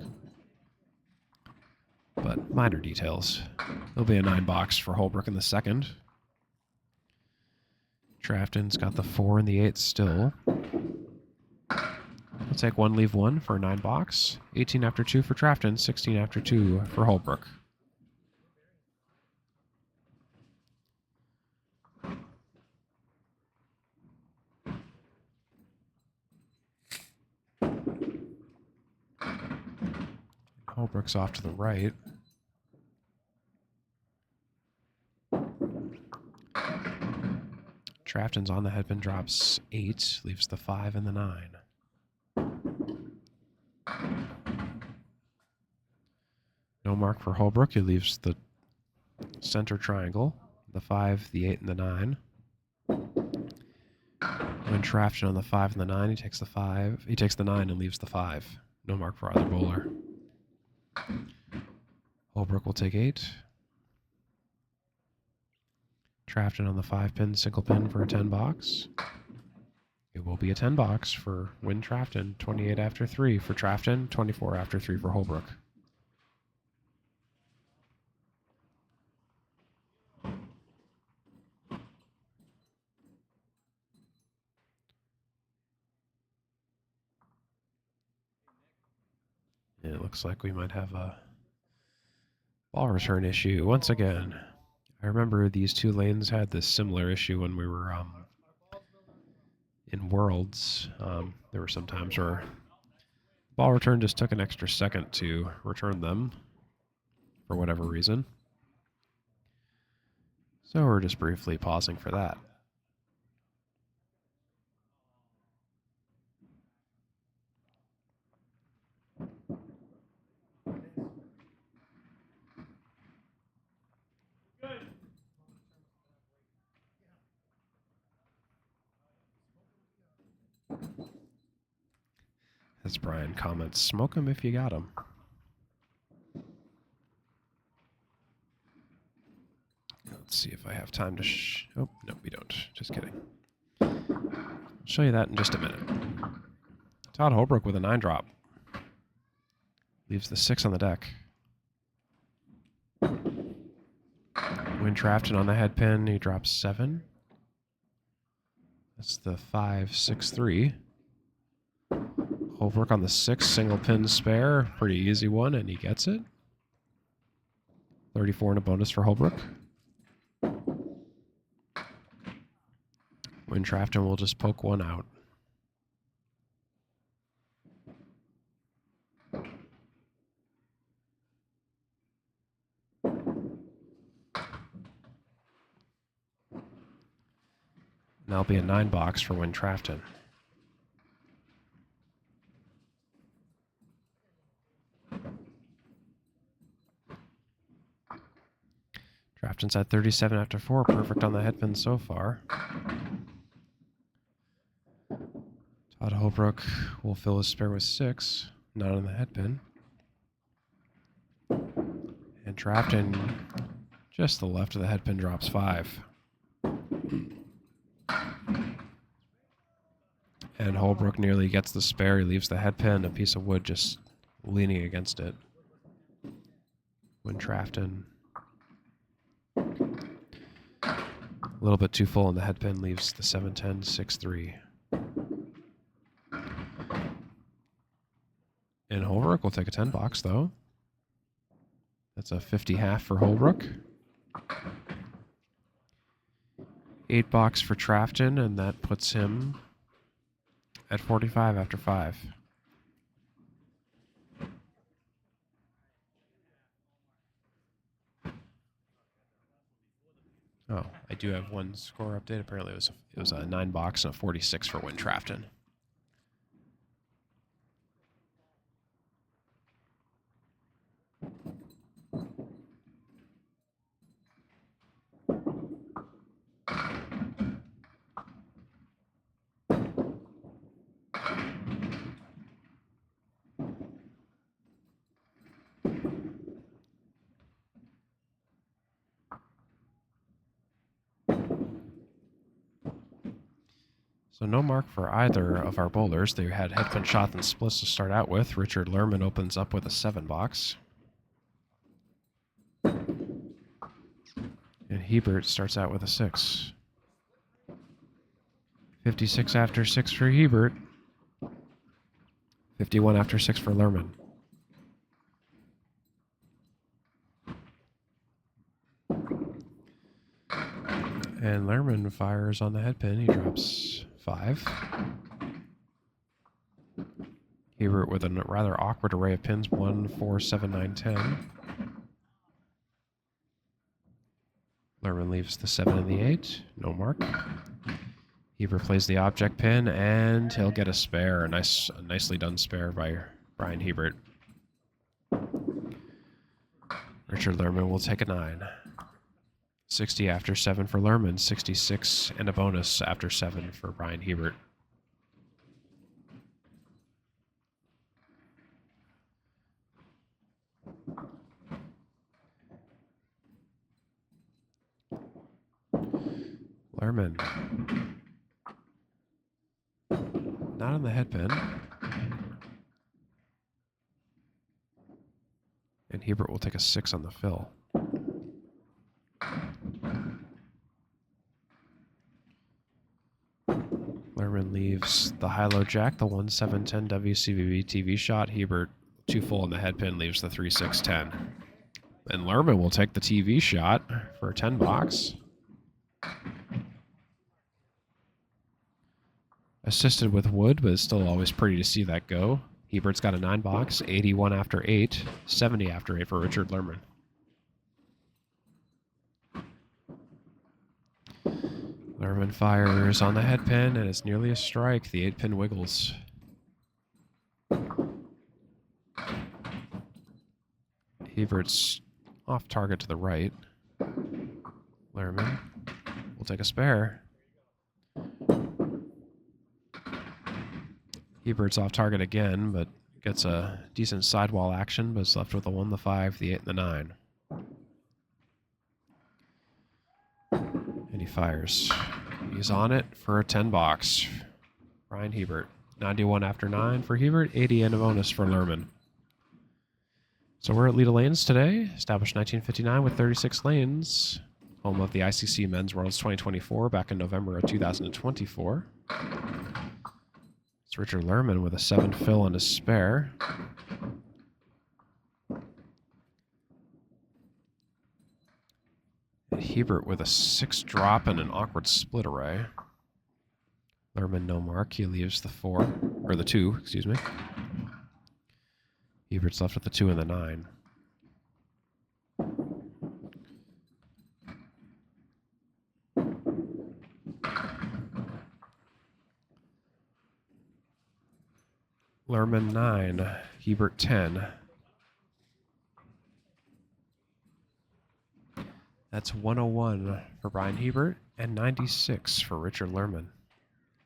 Speaker 1: But minor details. There'll be a 9 box for Holbrook in the second. Trafton's got the 4 and the 8 still. We'll take 1, leave 1 for a 9 box. 18 after 2 for Trafton, 16 after 2 for Holbrook. Holbrook's off to the right. Trafton's on the headpin, drops 8, leaves the 5 and the 9. No mark for Holbrook. He leaves the center triangle, the 5, the 8, and the 9. When Trafton on the 5 and the 9, he takes the 5. He takes the 9 and leaves the 5. No mark for either bowler. Holbrook will take 8. Trafton on the 5-pin, single pin for a 10 box. It will be a 10 box for Win Trafton. 28 after 3 for Trafton, 24 after 3 for Holbrook. It looks like we might have a ball return issue once again. I remember these two lanes had this similar issue when we were in Worlds. There were some times where ball return just took an extra second to return them for whatever reason. So we're just briefly pausing for that. As Brian comments, smoke him if you got him. Let's see if I have time to oh, no, we don't. Just kidding. I'll show you that in just a minute. Todd Holbrook with a 9-drop. Leaves the 6 on the deck. Win Trafton on the head pin, he drops 7. That's the 5, 6, 3. Holbrook on the 6, single pin spare. Pretty easy one, and he gets it. 34 and a bonus for Holbrook. Win Trafton will just poke one out. And that'll be a 9 box for Win Trafton. Trafton's at 37 after 4. Perfect on the headpin so far. Todd Holbrook will fill his spare with 6. Not on the headpin. And Trafton, just the left of the headpin, drops 5. And Holbrook nearly gets the spare. He leaves the headpin, a piece of wood just leaning against it. When Trafton, a little bit too full on the headpin, leaves the 7-10, 6-3. And Holbrook will take a 10 box, though. That's a 50 half for Holbrook. 8 box for Trafton, and that puts him at 45 after 5. Oh, I do have one score update. Apparently it was a 9 box and a 46 for Win Trafton. So no mark for either of our bowlers. They had headpin shot and splits to start out with. Richard Lerman opens up with a 7 box. And Hebert starts out with a 6. 56 after 6 for Hebert. 51 after 6 for Lerman. And Lerman fires on the headpin. He drops 5. Hebert with a rather awkward array of pins, 1, 4, 7, 9, 10. Lerman leaves the 7 and the 8. No mark. Hebert plays the object pin, and he'll get a spare. A nicely done spare by Bryan Hebert. Richard Lerman will take a 9. 60 after 7 for Lerman. 66 and a bonus after 7 for Bryan Hebert. Lerman. Not on the headpin. And Hebert will take a 6 on the fill. Lerman leaves the high-low jack, the 1-7-10 WCVB TV shot. Hebert, 2 full on the headpin, leaves the 3-6-10. And Lerman will take the TV shot for a 10 box. Assisted with wood, but it's still always pretty to see that go. Hebert's got a 9 box, 81 after 8, 70 after 8 for Richard Lerman. Lerman fires on the head pin, and it's nearly a strike. The 8 pin wiggles. Hebert's off target to the right. Lerman will take a spare. Hebert's off target again, but gets a decent sidewall action, but is left with the 1, the 5, the 8, and the 9. And he fires. He's on it for a 10 box. Bryan Hebert. 91 after 9 for Hebert, 80 and a bonus for Lerman. So we're at Leda Lanes today, established 1959 with 36 lanes. Home of the ICC Men's Worlds 2024 back in November of 2024. It's Richard Lerman with a 7 fill and a spare. And Hebert with a 6 drop and an awkward split array. Lerman no mark. He leaves the 4, or the 2, excuse me. Hebert's left with the 2 and the 9. Lerman 9, Hebert 10. That's 101 for Bryan Hebert and 96 for Richard Lerman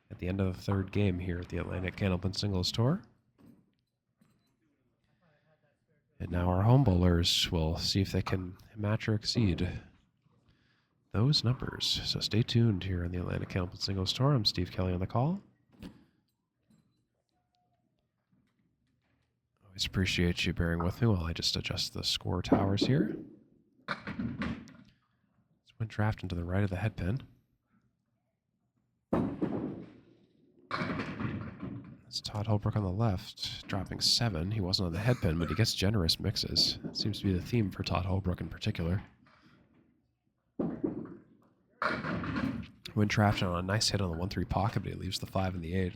Speaker 1: at the end of the 3rd game here at the Atlantic Candlepin Singles Tour. And now our home bowlers will see if they can match or exceed those numbers. So stay tuned here on the Atlantic Candlepin Singles Tour. I'm Steve Kelly on the call. Always appreciate you bearing with me while I just adjust the score towers here. Let's win Trafton to the right of the head pin. It's Todd Holbrook on the left, dropping 7. He wasn't on the head pin, but he gets generous mixes. That seems to be the theme for Todd Holbrook in particular. Win Trafton on a nice hit on the 1-3 pocket, but he leaves the 5 and the 8.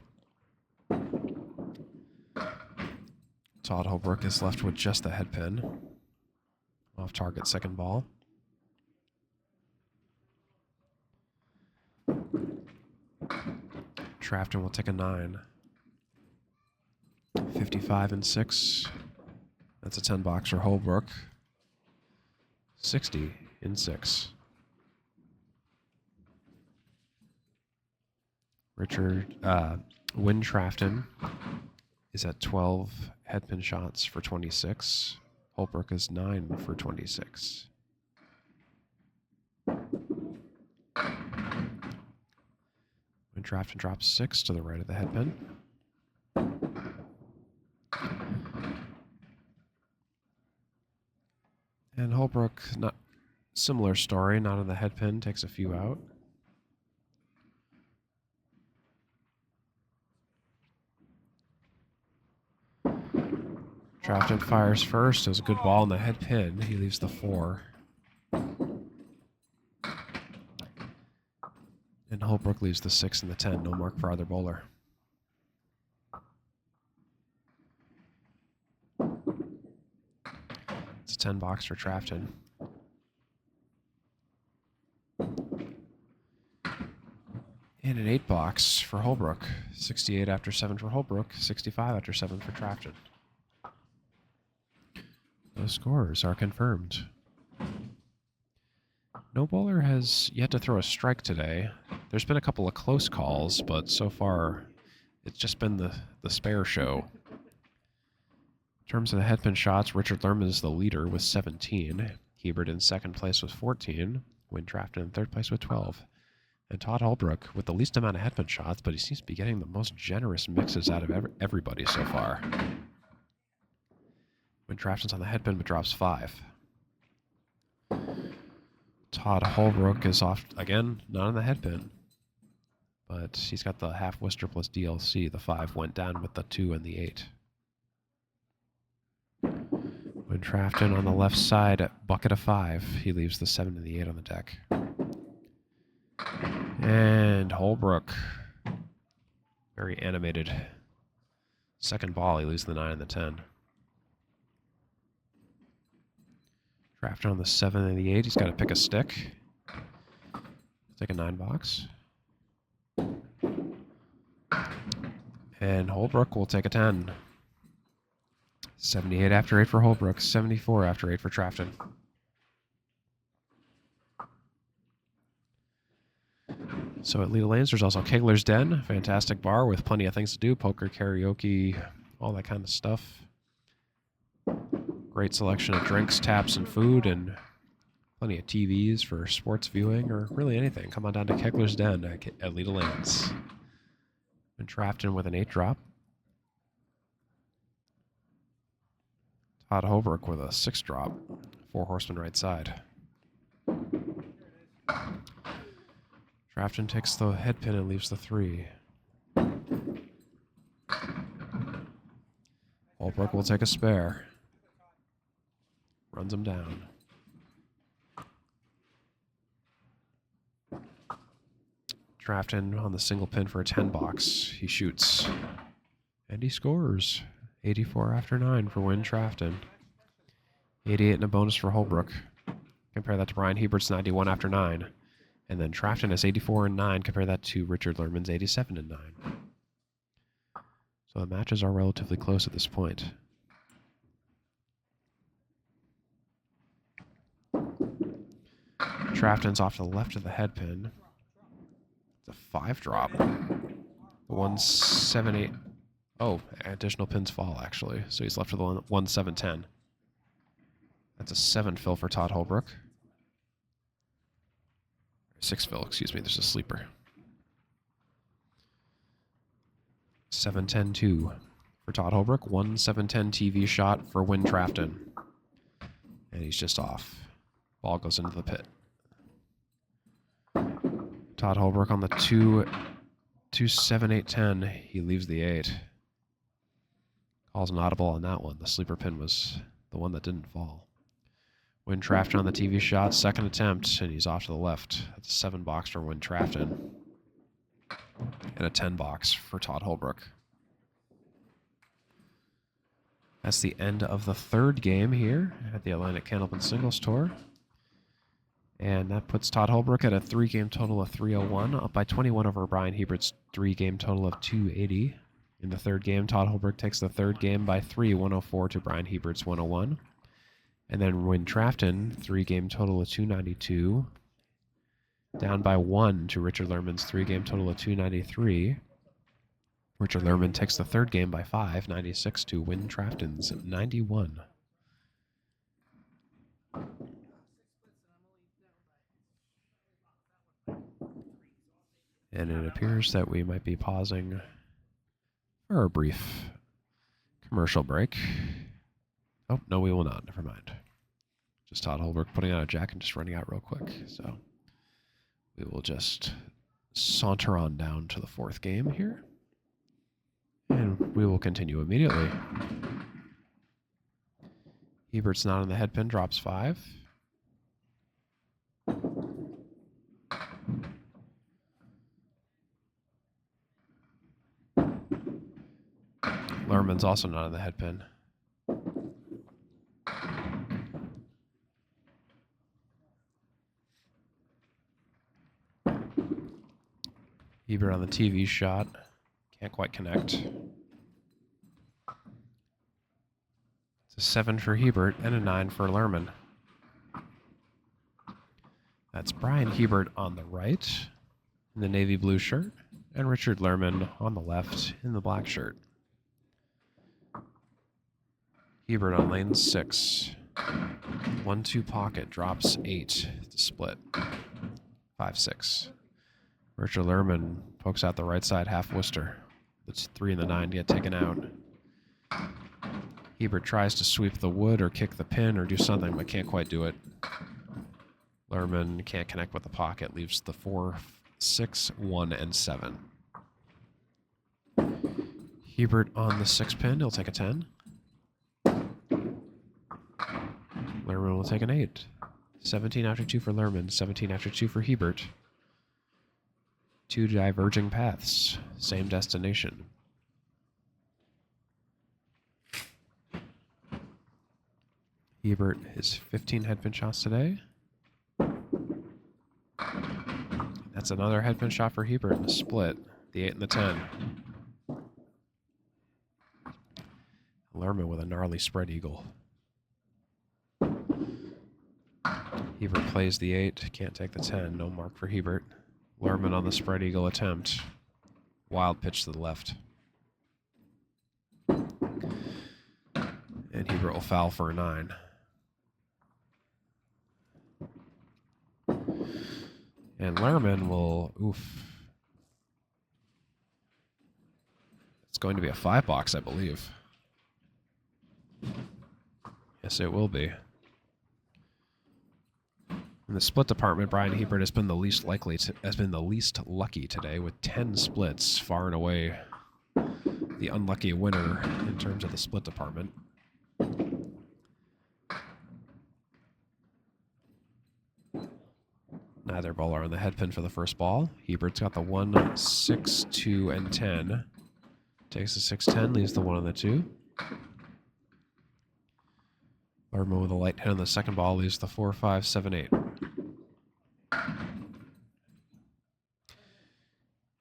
Speaker 1: Todd Holbrook is left with just the head pin. Off target second ball. Trafton will take a 9. 55 and 6. That's a 10 box for Holbrook. 60 in 6. Richard Win Trafton is at 12 headpin shots for 26. Holbrook is 9 for 26. Win Trafton drops 6 to the right of the headpin. And Holbrook, not similar story, not on the headpin, takes a few out. Trafton fires first. It was a good ball on the head pin. He leaves the 4. And Holbrook leaves the 6 and the 10. No mark for either bowler. 10 box for Trafton. And an 8 box for Holbrook. 68 after 7 for Holbrook. 65 after 7 for Trafton. Those scores are confirmed. No bowler has yet to throw a strike today. There's been a couple of close calls, but so far it's just been the spare show. In terms of the headpin shots, Richard Lerman is the leader with 17. Hebert in second place with 14. Win Trafton in third place with 12. And Todd Holbrook with the least amount of headpin shots, but he seems to be getting the most generous mixes out of everybody so far. Win Trafton's on the headpin, but drops 5. Todd Holbrook is off again, not on the headpin, but he's got the half Worcester plus DLC. The 5 went down with the 2 and the 8. When Trafton on the left side, bucket of 5. He leaves the 7 and the 8 on the deck. And Holbrook, very animated. Second ball, he leaves the 9 and the 10. Trafton on the 7 and the 8. He's got to pick a stick. Take a 9 box. And Holbrook will take a 10. 78 after 8 for Holbrook. 74 after 8 for Trafton. So at Leda Lanes, there's also Kegler's Den. Fantastic bar with plenty of things to do. Poker, karaoke, all that kind of stuff. Great selection of drinks, taps, and food, and plenty of TVs for sports viewing or really anything. Come on down to Kegler's Den at Leda Lanes. And Trafton with an 8 drop. Todd Holbrook with a 6 drop. 4 horsemen right side. Trafton takes the headpin and leaves the 3. Holbrook will take a spare. Runs him down. Trafton on the single pin for a 10 box. He shoots. And he scores. 84 after 9 for Win Trafton. 88 and a bonus for Holbrook. Compare that to Bryan Hebert's 91 after 9. And then Trafton has 84 and 9. Compare that to Richard Lerman's 87 and 9. So the matches are relatively close at this point. Trafton's off to the left of the headpin. It's a 5 drop. 178. Oh, additional pins fall, actually. So he's left with 1-7-10. That's a 7 fill for Todd Holbrook. 6 fill, excuse me. There's a sleeper. 7-10-2 for Todd Holbrook. 1-7-10 TV shot for Win Trafton. And he's just off. Ball goes into the pit. Todd Holbrook on the 2-7-8-10. He leaves the 8. Calls an audible on that one. The sleeper pin was the one that didn't fall. Win Trafton on the TV shot. Second attempt, and he's off to the left. That's a 7 box for Win Trafton. And a 10 box for Todd Holbrook. That's the end of the 3rd game here at the Atlantic Candlepin Singles Tour. And that puts Todd Holbrook at a 3-game total of 301, up by 21 over Bryan Hebert's 3-game total of 280. In the 3rd game, Todd Holbrook takes the 3rd game by 3, 104 to Bryan Hebert's 101. And then Win Trafton, 3-game total of 292, down by 1 to Richard Lerman's 3-game total of 293. Richard Lerman takes the 3rd game by 5, 96 to Win Trafton's 91. And it appears that we might be pausing for a brief commercial break. Oh, no, we will not. Never mind. Just Todd Holbrook putting out a jack and just running out real quick. So we will just saunter on down to the 4th game here. And we will continue immediately. Hebert's not on the headpin, drops 5. Lerman's also not on the headpin. Hebert on the TV shot. Can't quite connect. It's a 7 for Hebert and a 9 for Lerman. That's Bryan Hebert on the right in the navy blue shirt and Richard Lerman on the left in the black shirt. Hebert on lane 6. 1-2 pocket, drops 8 to split. 5-6. Richard Lerman pokes out the right side half Worcester. That's 3 and the 9 to get taken out. Hebert tries to sweep the wood or kick the pin or do something, but can't quite do it. Lerman can't connect with the pocket, leaves the 4, 6, 1, and 7. Hebert on the 6 pin, he'll take a 10. Lerman will take an 8. 17 after 2 for Lerman, 17 after 2 for Hebert. 2 diverging paths, same destination. Hebert is 15 headpin shots today. That's another headpin shot for Hebert in the split, the 8 and the 10. Lerman with a gnarly spread eagle. Hebert plays the 8, can't take the 10, no mark for Hebert. Lerman on the spread eagle attempt. Wild pitch to the left. And Hebert will foul for a 9. And Lerman will, It's going to be a 5 box, I believe. Yes, it will be. In the split department, Bryan Hebert has been the least lucky today with 10 splits, far and away the unlucky winner in terms of the split department. Neither bowler on the head pin for the first ball. Hebert's got the 1, 6, 2, and 10. Takes the 6, 10, leaves the 1 on the 2. Lerman with a light hit on the second ball, leaves the 4, 5, 7, 8.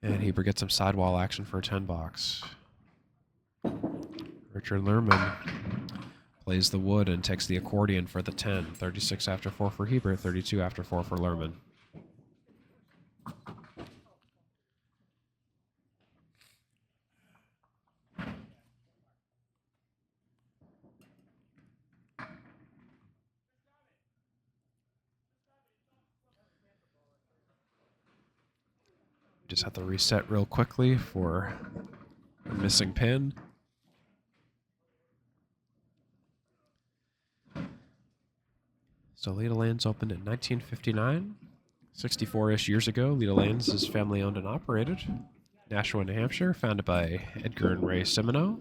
Speaker 1: And Hebert gets some sidewall action for a 10 box. Richard Lerman plays the wood and takes the accordion for the 10. 36 after 4 for Hebert, 32 after 4 for Lerman. Just have to reset real quickly for a missing pin. So Leda Lanes opened in 1959, 64-ish years ago. Leda Lanes is family owned and operated. Nashua, New Hampshire, founded by Edgar and Ray Semino.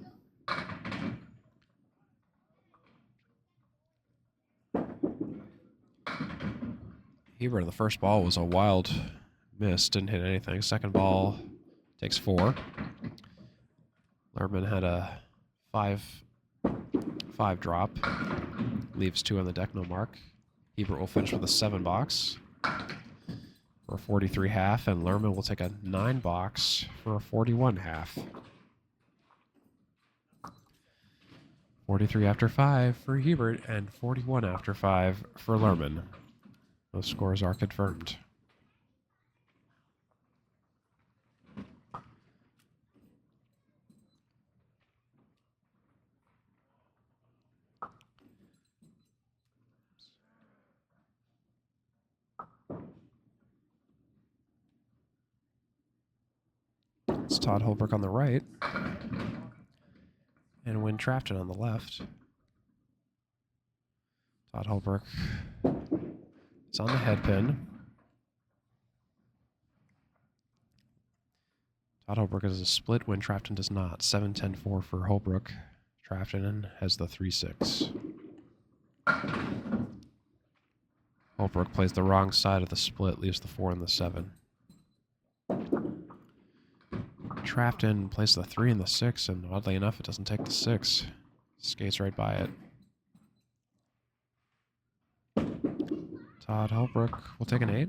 Speaker 1: Hebert, the first ball was a wild miss, didn't hit anything. Second ball takes 4. Lerman had a 5 drop, leaves 2 on the deck, no mark. Hebert will finish with a 7 box for a 43 half, and Lerman will take a 9 box for a 41 half. 43 after 5 for Hebert and 41 after 5 for Lerman. Those scores are confirmed. It's Todd Holbrook on the right and Win Trafton on the left. Todd Holbrook is on the head pin. Todd Holbrook is a split when Trafton does not. 7-10-4 for Holbrook. Trafton has the 3-6. Holbrook plays the wrong side of the split, leaves the 4 and the 7. Trafton plays the 3 and the 6, and oddly enough, it doesn't take the 6. Skates right by it. Todd Holbrook will take an 8.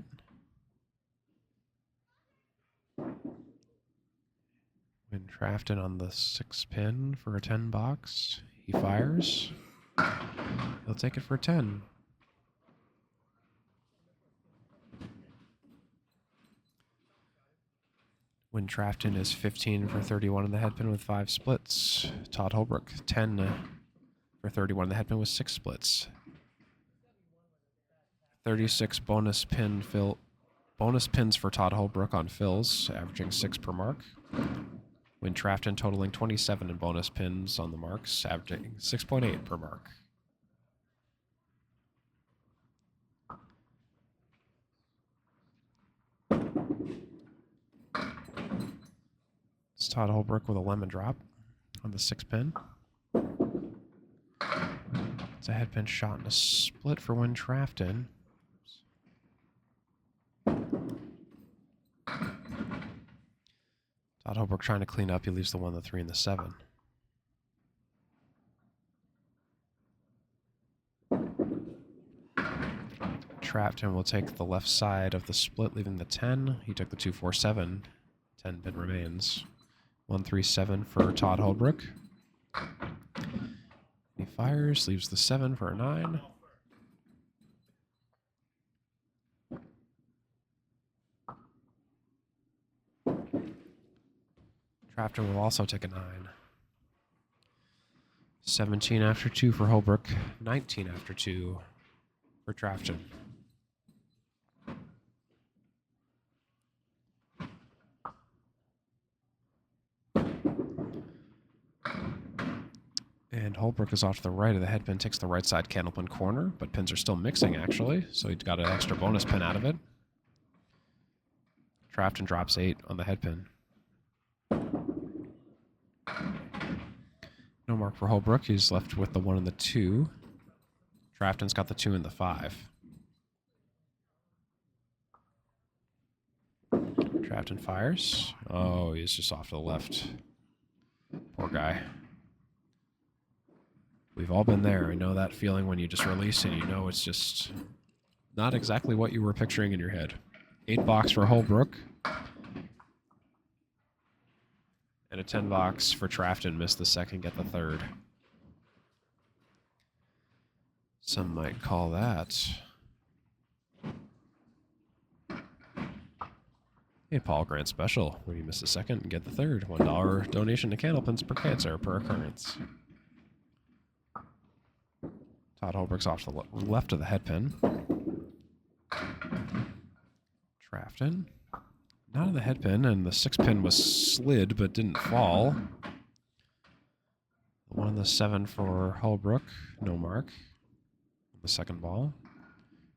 Speaker 1: Win Trafton on the 6 pin for a 10 box. He fires. He'll take it for a 10. Win Trafton is 15 for 31 in the head pin with 5 splits. Todd Holbrook, 10 for 31 in the head pin with 6 splits. 36 bonus pins for Todd Holbrook on fills, averaging 6 per mark. Win Trafton totaling 27 in bonus pins on the marks, averaging 6.8 per mark. It's Todd Holbrook with a lemon drop on the 6 pin. It's a head pin shot and a split for Win Trafton. Todd Holbrook trying to clean up. He leaves the 1, the 3, and the 7. Trafton will take the left side of the split, leaving the 10. He took the 2, 4, 7. 10 pin remains. 1, 3, 7 for Todd Holbrook. He fires, leaves the 7 for a 9. Trafton will also take a 9. 17 after 2 for Holbrook. 19 after 2 for Trafton. And Holbrook is off to the right of the head pin, takes the right side candle pin corner, but pins are still mixing actually, so he got an extra bonus pin out of it. Trafton drops 8 on the head pin. No mark for Holbrook. He's left with the 1 and the 2. Trafton's got the 2 and the 5. Trafton fires. Oh, he's just off to the left. Poor guy. We've all been there. I know that feeling when you just release and you know it's just not exactly what you were picturing in your head. 8 box for Holbrook. And a 10 box for Trafton. Missed the second, get the third. Some might call that a Paul Grant special, where you miss the second and get the third. $1 donation to Candlepins per cancer per occurrence. Todd Holbrook's off to the left of the head pin. Trafton. Not in the head pin, and the 6 pin was slid but didn't fall. The 1 and the 7 for Holbrook, no mark. The second ball.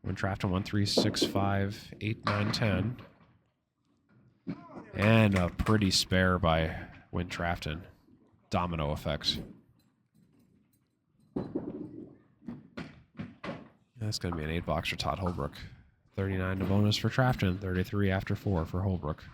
Speaker 1: Win Trafton 1, 3, 6, 5, 8, 9, 10. And a pretty spare by Win Trafton. Domino effect. That's going to be an 8 box for Todd Holbrook. 39 to bonus for Trafton. 33 after 4 for Holbrook.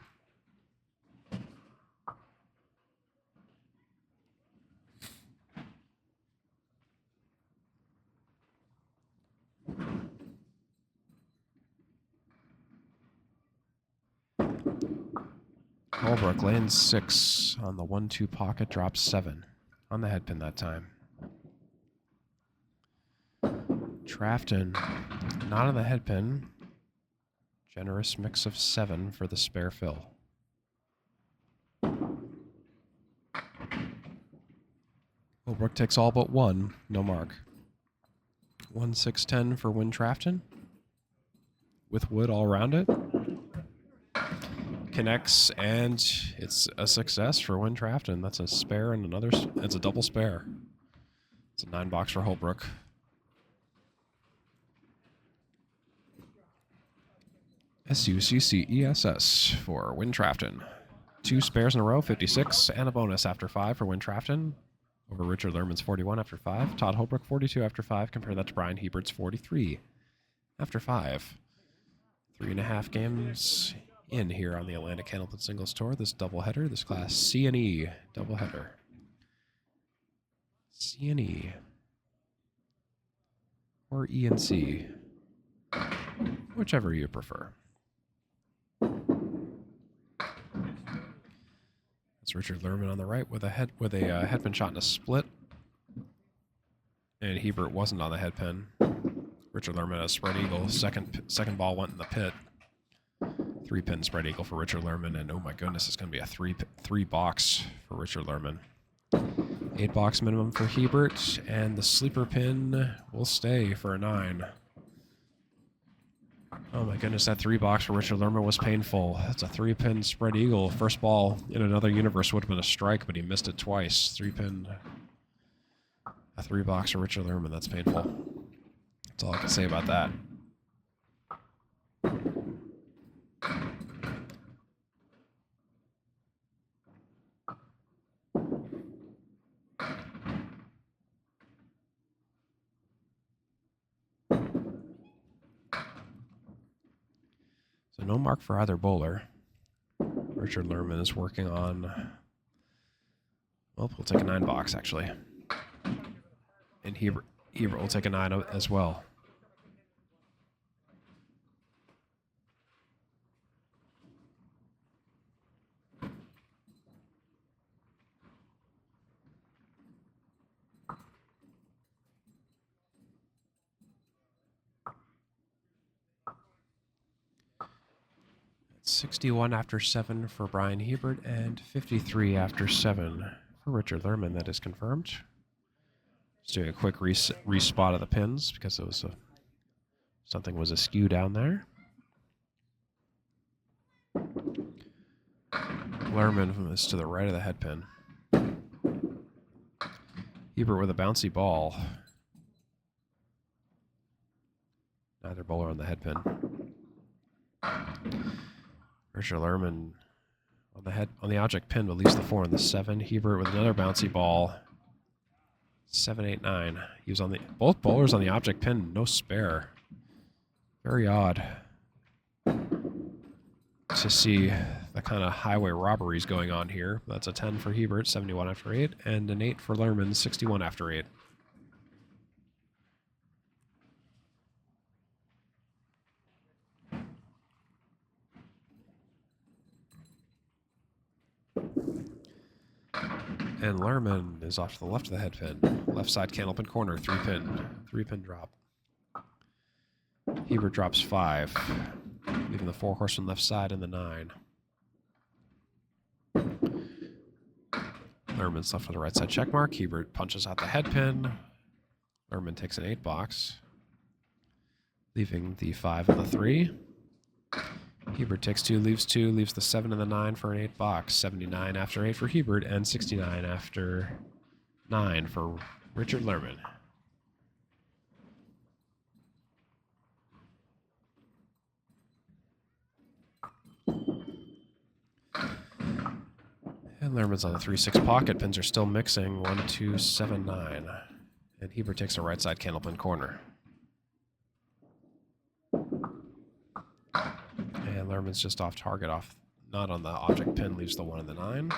Speaker 1: Holbrook lands 6 on the 1-2 pocket, drops 7 on the head pin that time. Trafton, not on the head pin. Generous mix of 7 for the spare fill. Holbrook takes all but 1, no mark. 1, 6, 10 for Win Trafton. With wood all around it. Connects, and it's a success for Win Trafton. That's a spare and another, it's a double spare. It's a 9 box for Holbrook. SUCCESS for Win Trafton. 2 spares in a row, 56, and a bonus after 5 for Win Trafton. Over Richard Lerman's 41 after 5. Todd Holbrook 42 after 5. Compare that to Bryan Hebert's 43 after 5. 3.5 games in here on the Atlantic Candlepin Singles Tour. This doubleheader, this class C&E doubleheader. C&E. Or E&C. Whichever you prefer. It's Richard Lerman on the right with a headpin shot and a split. And Hebert wasn't on the headpin. Richard Lerman had a spread eagle. Second ball went in the pit. 3-pin spread eagle for Richard Lerman, and oh my goodness, it's going to be a three box for Richard Lerman. 8 box minimum for Hebert, and the sleeper pin will stay for a 9. Oh my goodness, that 3 box for Richard Lerman was painful. That's a 3-pin spread eagle. First ball in another universe would have been a strike, but he missed it twice. 3-pin, a 3 box for Richard Lerman. That's painful. That's all I can say about that. So no mark for either bowler. Richard Lerman is working on, well, we'll take a 9 box actually. And Hebert will take a 9 as well. It's 61 after 7 for Bryan Hebert and 53 after 7 for Richard Lerman. That is confirmed. Just doing a quick respot of the pins because it was something was askew down there. Lerman is to the right of the head pin. Hebert with a bouncy ball. Neither bowler on the head pin. Richard Lerman on the object pin, but leaves the 4 and the 7. Hebert with another bouncy ball. 7, 8, 9. He was on both bowlers on the object pin, no spare. Very odd to see the kind of highway robberies going on here. That's a 10 for Hebert, 71 after 8, and an 8 for Lerman, 61 after 8. And Lerman is off to the left of the head pin. Left side candlepin corner, 3-pin drop. Hebert drops 5, leaving the 4 horseman left side and the 9. Lerman's left with the right side check mark. Hebert punches out the head pin. Lerman takes an 8 box, leaving the 5 and the 3. Hebert takes 2, leaves the 7 and the 9 for an 8 box. 79 after 8 for Hebert and 69 after 9 for Richard Lerman. And Lerman's on the 3-6 pocket. Pins are still mixing. 1, 2, 7, 9. And Hebert takes a right side candlepin corner. And Lerman's just off target, not on the object pin, leaves the 1 and the 9.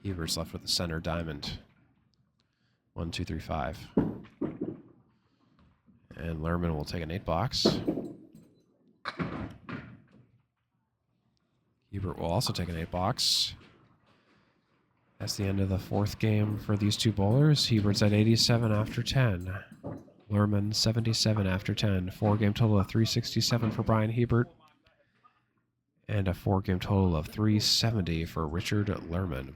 Speaker 1: Hebert's left with the center diamond. 1, 2, 3, 5. And Lerman will take an 8 box. Hebert will also take an 8 box. That's the end of the 4th game for these two bowlers. Hebert's at 87 after 10. Lerman 77 after 10. 4-game total of 367 for Bryan Hebert. And a 4-game total of 370 for Richard Lerman.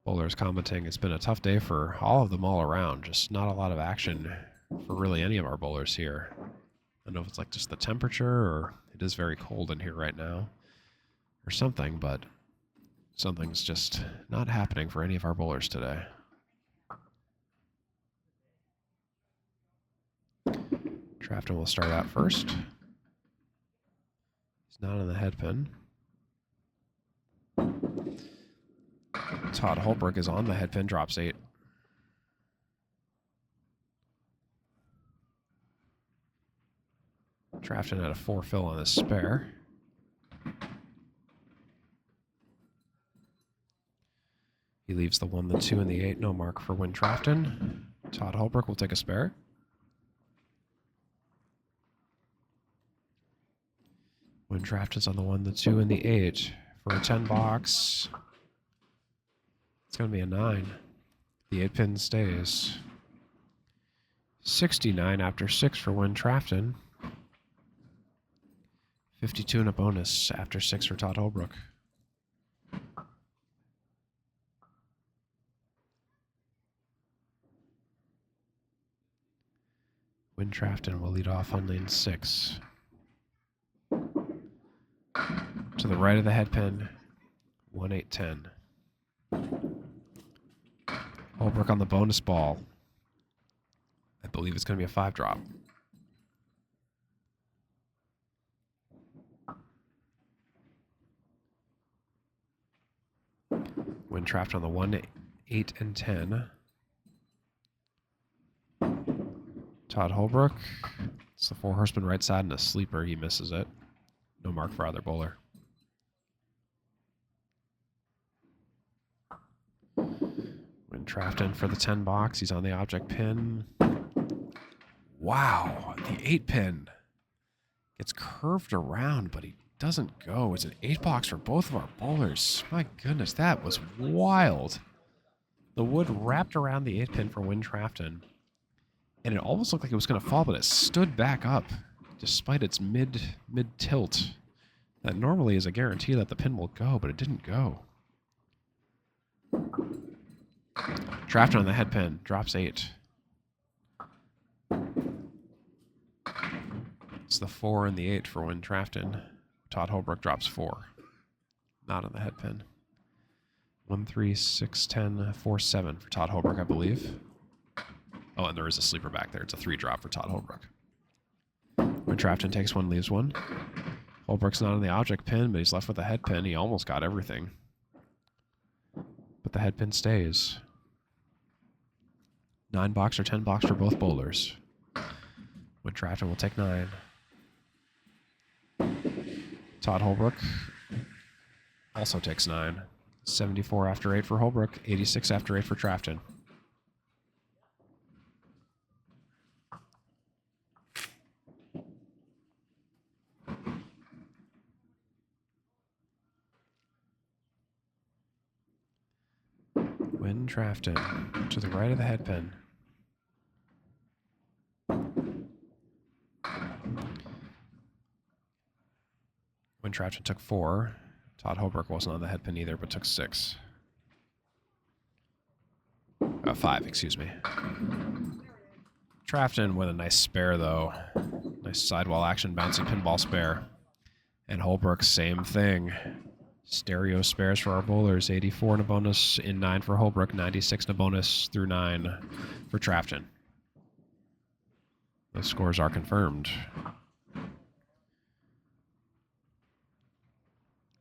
Speaker 1: Bowlers commenting, it's been a tough day for all of them all around. Just not a lot of action for really any of our bowlers here. I don't know if it's like just the temperature or it is very cold in here right now or something, but something's just not happening for any of our bowlers today. Trafton will start out first. He's not on the head pin. Todd Holbrook is on the head pin, drops 8. Trafton had a 4 fill on his spare. He leaves the 1, the 2, and the 8. No mark for Win Trafton. Todd Holbrook will take a spare. Win Trafton's on the 1, the 2, and the 8 for a 10 box. It's going to be a 9. The 8-pin stays. 69 after 6 for Win Trafton. 52 and a bonus after 6 for Todd Holbrook. Win Trafton will lead off on lane 6. To the right of the head pin, 1-8-10. Holbrook on the bonus ball. I believe it's going to be a 5-drop. Win Trafton on the 1, 8, and 10. Todd Holbrook. It's the 4 horseman right side and a sleeper. He misses it. No mark for either bowler. Win Trafton for the 10 box. He's on the object pin. Wow, the 8 pin gets curved around, but he doesn't go. It's an 8 box for both of our bowlers. My goodness, that was wild. The wood wrapped around the 8 pin for Win Trafton, and it almost looked like it was going to fall, but it stood back up despite its mid tilt. That normally is a guarantee that the pin will go, but it didn't go. Trafton on the head pin, drops 8. It's the 4 and the 8 for Win Trafton. Todd Holbrook drops 4. Not on the head pin. 1, 3, 6, 10, 4, 7 for Todd Holbrook, I believe. Oh, and there is a sleeper back there. It's a 3-drop for Todd Holbrook. Win Trafton takes 1, leaves 1. Holbrook's not on the object pin, but he's left with the head pin. He almost got everything. But the head pin stays. 9 box or 10 box for both bowlers. Win Trafton will take 9. Todd Holbrook also takes 9. 74 after 8 for Holbrook. 86 after 8 for Trafton. Win Trafton to the right of the head pin. Win Trafton took 4. Todd Holbrook wasn't on the head pin either, but took 6. 5, excuse me. Trafton with a nice spare, though. Nice sidewall action, bouncy pinball spare. And Holbrook, same thing. Stereo spares for our bowlers. 84 and a bonus in 9 for Holbrook. 96 and a bonus through 9 for Trafton. The scores are confirmed.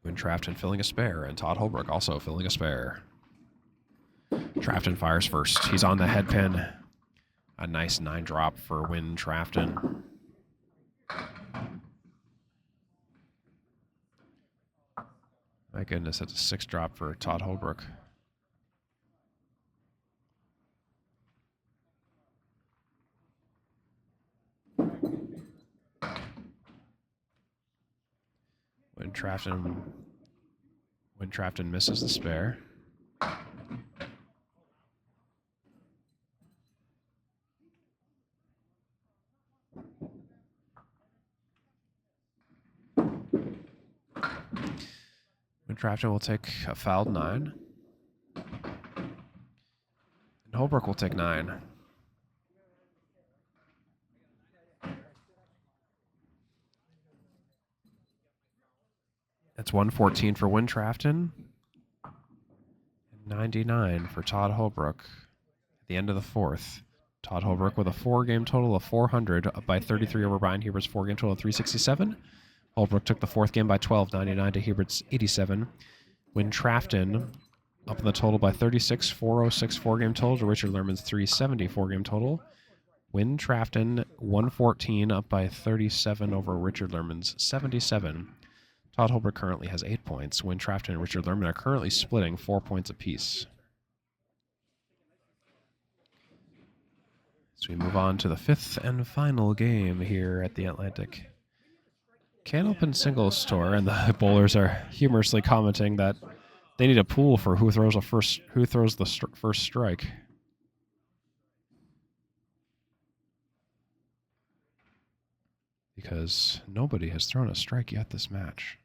Speaker 1: Win Trafton filling a spare, and Todd Holbrook also filling a spare. Trafton fires first. He's on the head pin. A nice 9-drop for Win Trafton. My goodness, that's a 6-drop for Todd Holbrook. When Trafton misses the spare. When Trafton will take a fouled 9. And Holbrook will take 9. That's 114 for Win Trafton. 99 for Todd Holbrook. At the end of the 4th, Todd Holbrook with a 4-game total of 400, up by 33 over Bryan Hebert's 4-game total of 367. Holbrook took the 4th game by 12, 99 to Hebert's 87. Win Trafton up in the total by 36, 406 4-game total to Richard Lerman's 370 4-game total. Win Trafton 114, up by 37 over Richard Lerman's 77. Todd Holbrook currently has 8 points. Win Trafton and Richard Lerman are currently splitting 4 points apiece. So we move on to the 5th and final game here at the Atlantic. Candlepin Singles Tour, and the bowlers are humorously commenting that they need a pool for who throws the first strike. Because nobody has thrown a strike yet this match.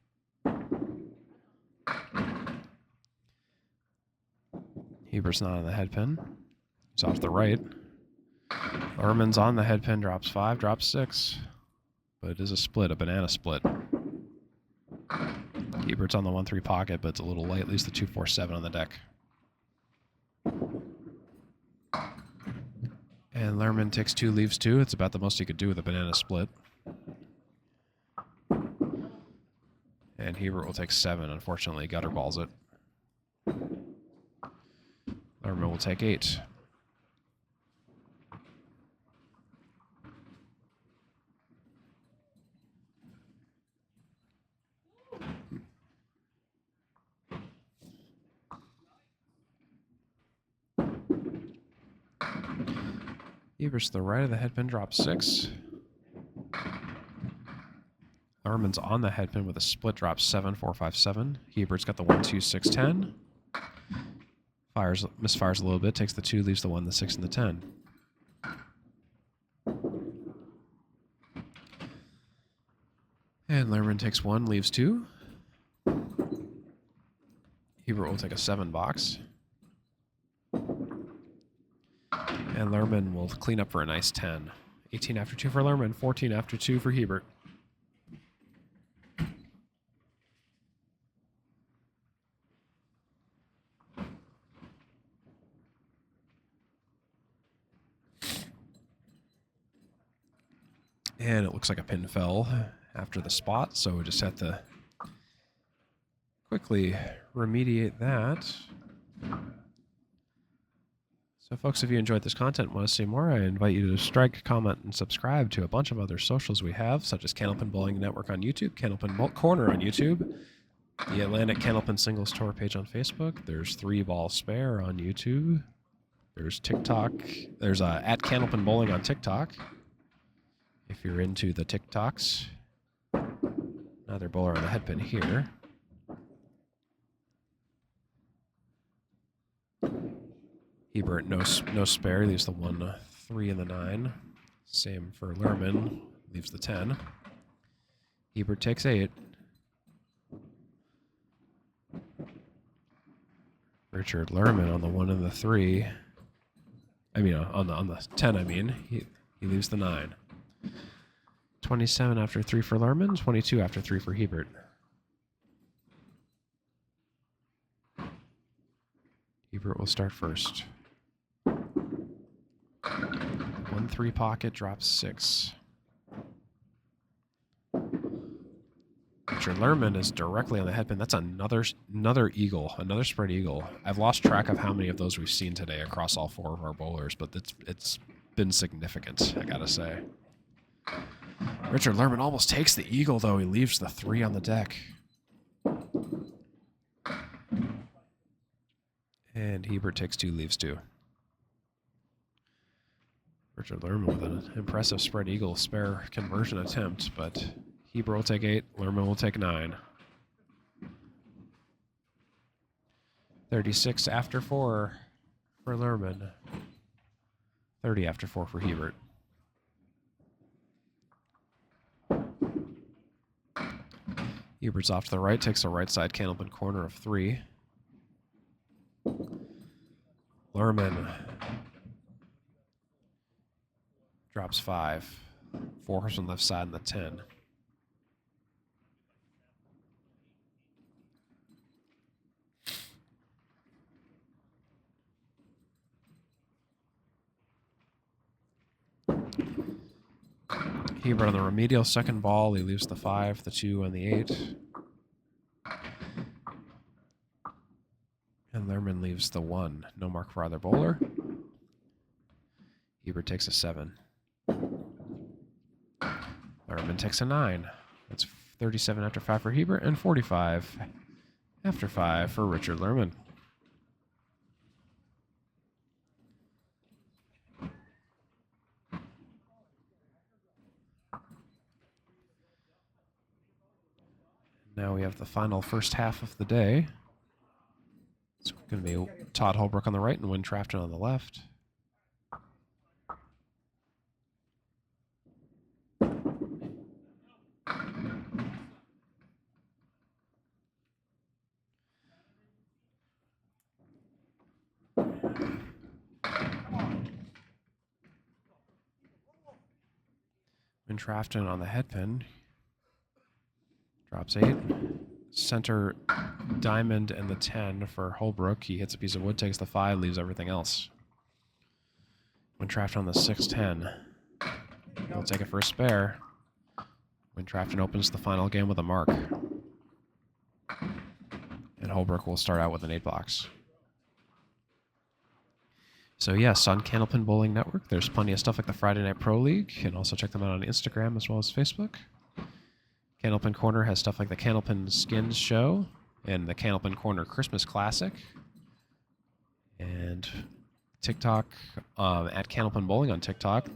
Speaker 1: Hebert's not on the head pin. He's off the right. Lerman's on the head pin, drops 5, drops 6. But it is a split, a banana split. Hebert's on the 1-3 pocket, but it's a little light, leaves the 2-4-7 on the deck. And Lerman takes 2, leaves 2. It's about the most he could do with a banana split. And Hebert will take 7. Unfortunately, gutter balls it. Lerman will take 8. Hebert's to the right of the headpin, drops 6. Lerman's on the headpin with a split, drops 7, 4, 5, 7. Hebert's got the 1, 2, 6, 10. Misfires a little bit, takes the 2, leaves the 1, the 6, and the 10. And Lerman takes 1, leaves 2. Hebert will take a 7 box. And Lerman will clean up for a nice 10. 18 after 2 for Lerman, 14 after 2 for Hebert. And it looks like a pin fell after the spot, so we just have to quickly remediate that. So folks, if you enjoyed this content and want to see more, I invite you to strike, comment, and subscribe to a bunch of other socials we have, such as Candlepin Bowling Network on YouTube, Candlepin Corner on YouTube, the Atlantic Candlepin Singles Tour page on Facebook, there's 3 Ball Spare on YouTube, there's TikTok, there's at Candlepin Bowling on TikTok, if you're into the TikToks. Another bowler on the headpin here. Hebert, no spare, leaves the 1, 3, and the 9. Same for Lerman, leaves the 10. Hebert takes 8. Richard Lerman on the 1 and the 3. I mean, on the 10, I mean. He leaves the 9. 27 after 3 for Lerman, 22 after 3 for Hebert. Hebert will start first. 1-3 pocket, drops 6. Richard Lerman is directly on the headpin. That's another eagle, another spread eagle. I've lost track of how many of those we've seen today across all 4 of our bowlers, but it's been significant, I gotta say. Richard Lerman almost takes the eagle, though. He leaves the 3 on the deck. And Hebert takes 2, leaves 2. Richard Lerman with an impressive spread eagle spare conversion attempt, but Hebert will take 8, Lerman will take 9. 36 after 4 for Lerman. 30 after 4 for Hebert. Hebert's off to the right, takes a right side Candlepin corner of 3. Lerman drops 5. 4 horse on the left side and the 10. Hebert on the remedial second ball. He leaves the 5, the 2, and the 8. And Lerman leaves the 1. No mark for either bowler. Hebert takes a 7. Lerman takes a 9. That's 37 after 5 for Hebert and 45 after 5 for Richard Lerman. Now we have the final first half of the day. It's going to be Todd Holbrook on the right and Win Trafton on the left. Win Trafton on the head pin. Drops 8. Center diamond and the 10 for Holbrook. He hits a piece of wood, takes the 5, leaves everything else. Win Trafton on the 6-10. He'll take it for a spare. Win Trafton opens the final game with a mark. And Holbrook will start out with an 8 box. So yes, on Candlepin Bowling Network, there's plenty of stuff like the Friday Night Pro League. You can also check them out on Instagram as well as Facebook. Candlepin Corner has stuff like the Candlepin Skins Show and the Candlepin Corner Christmas Classic. And TikTok, at Candlepin Bowling on TikTok,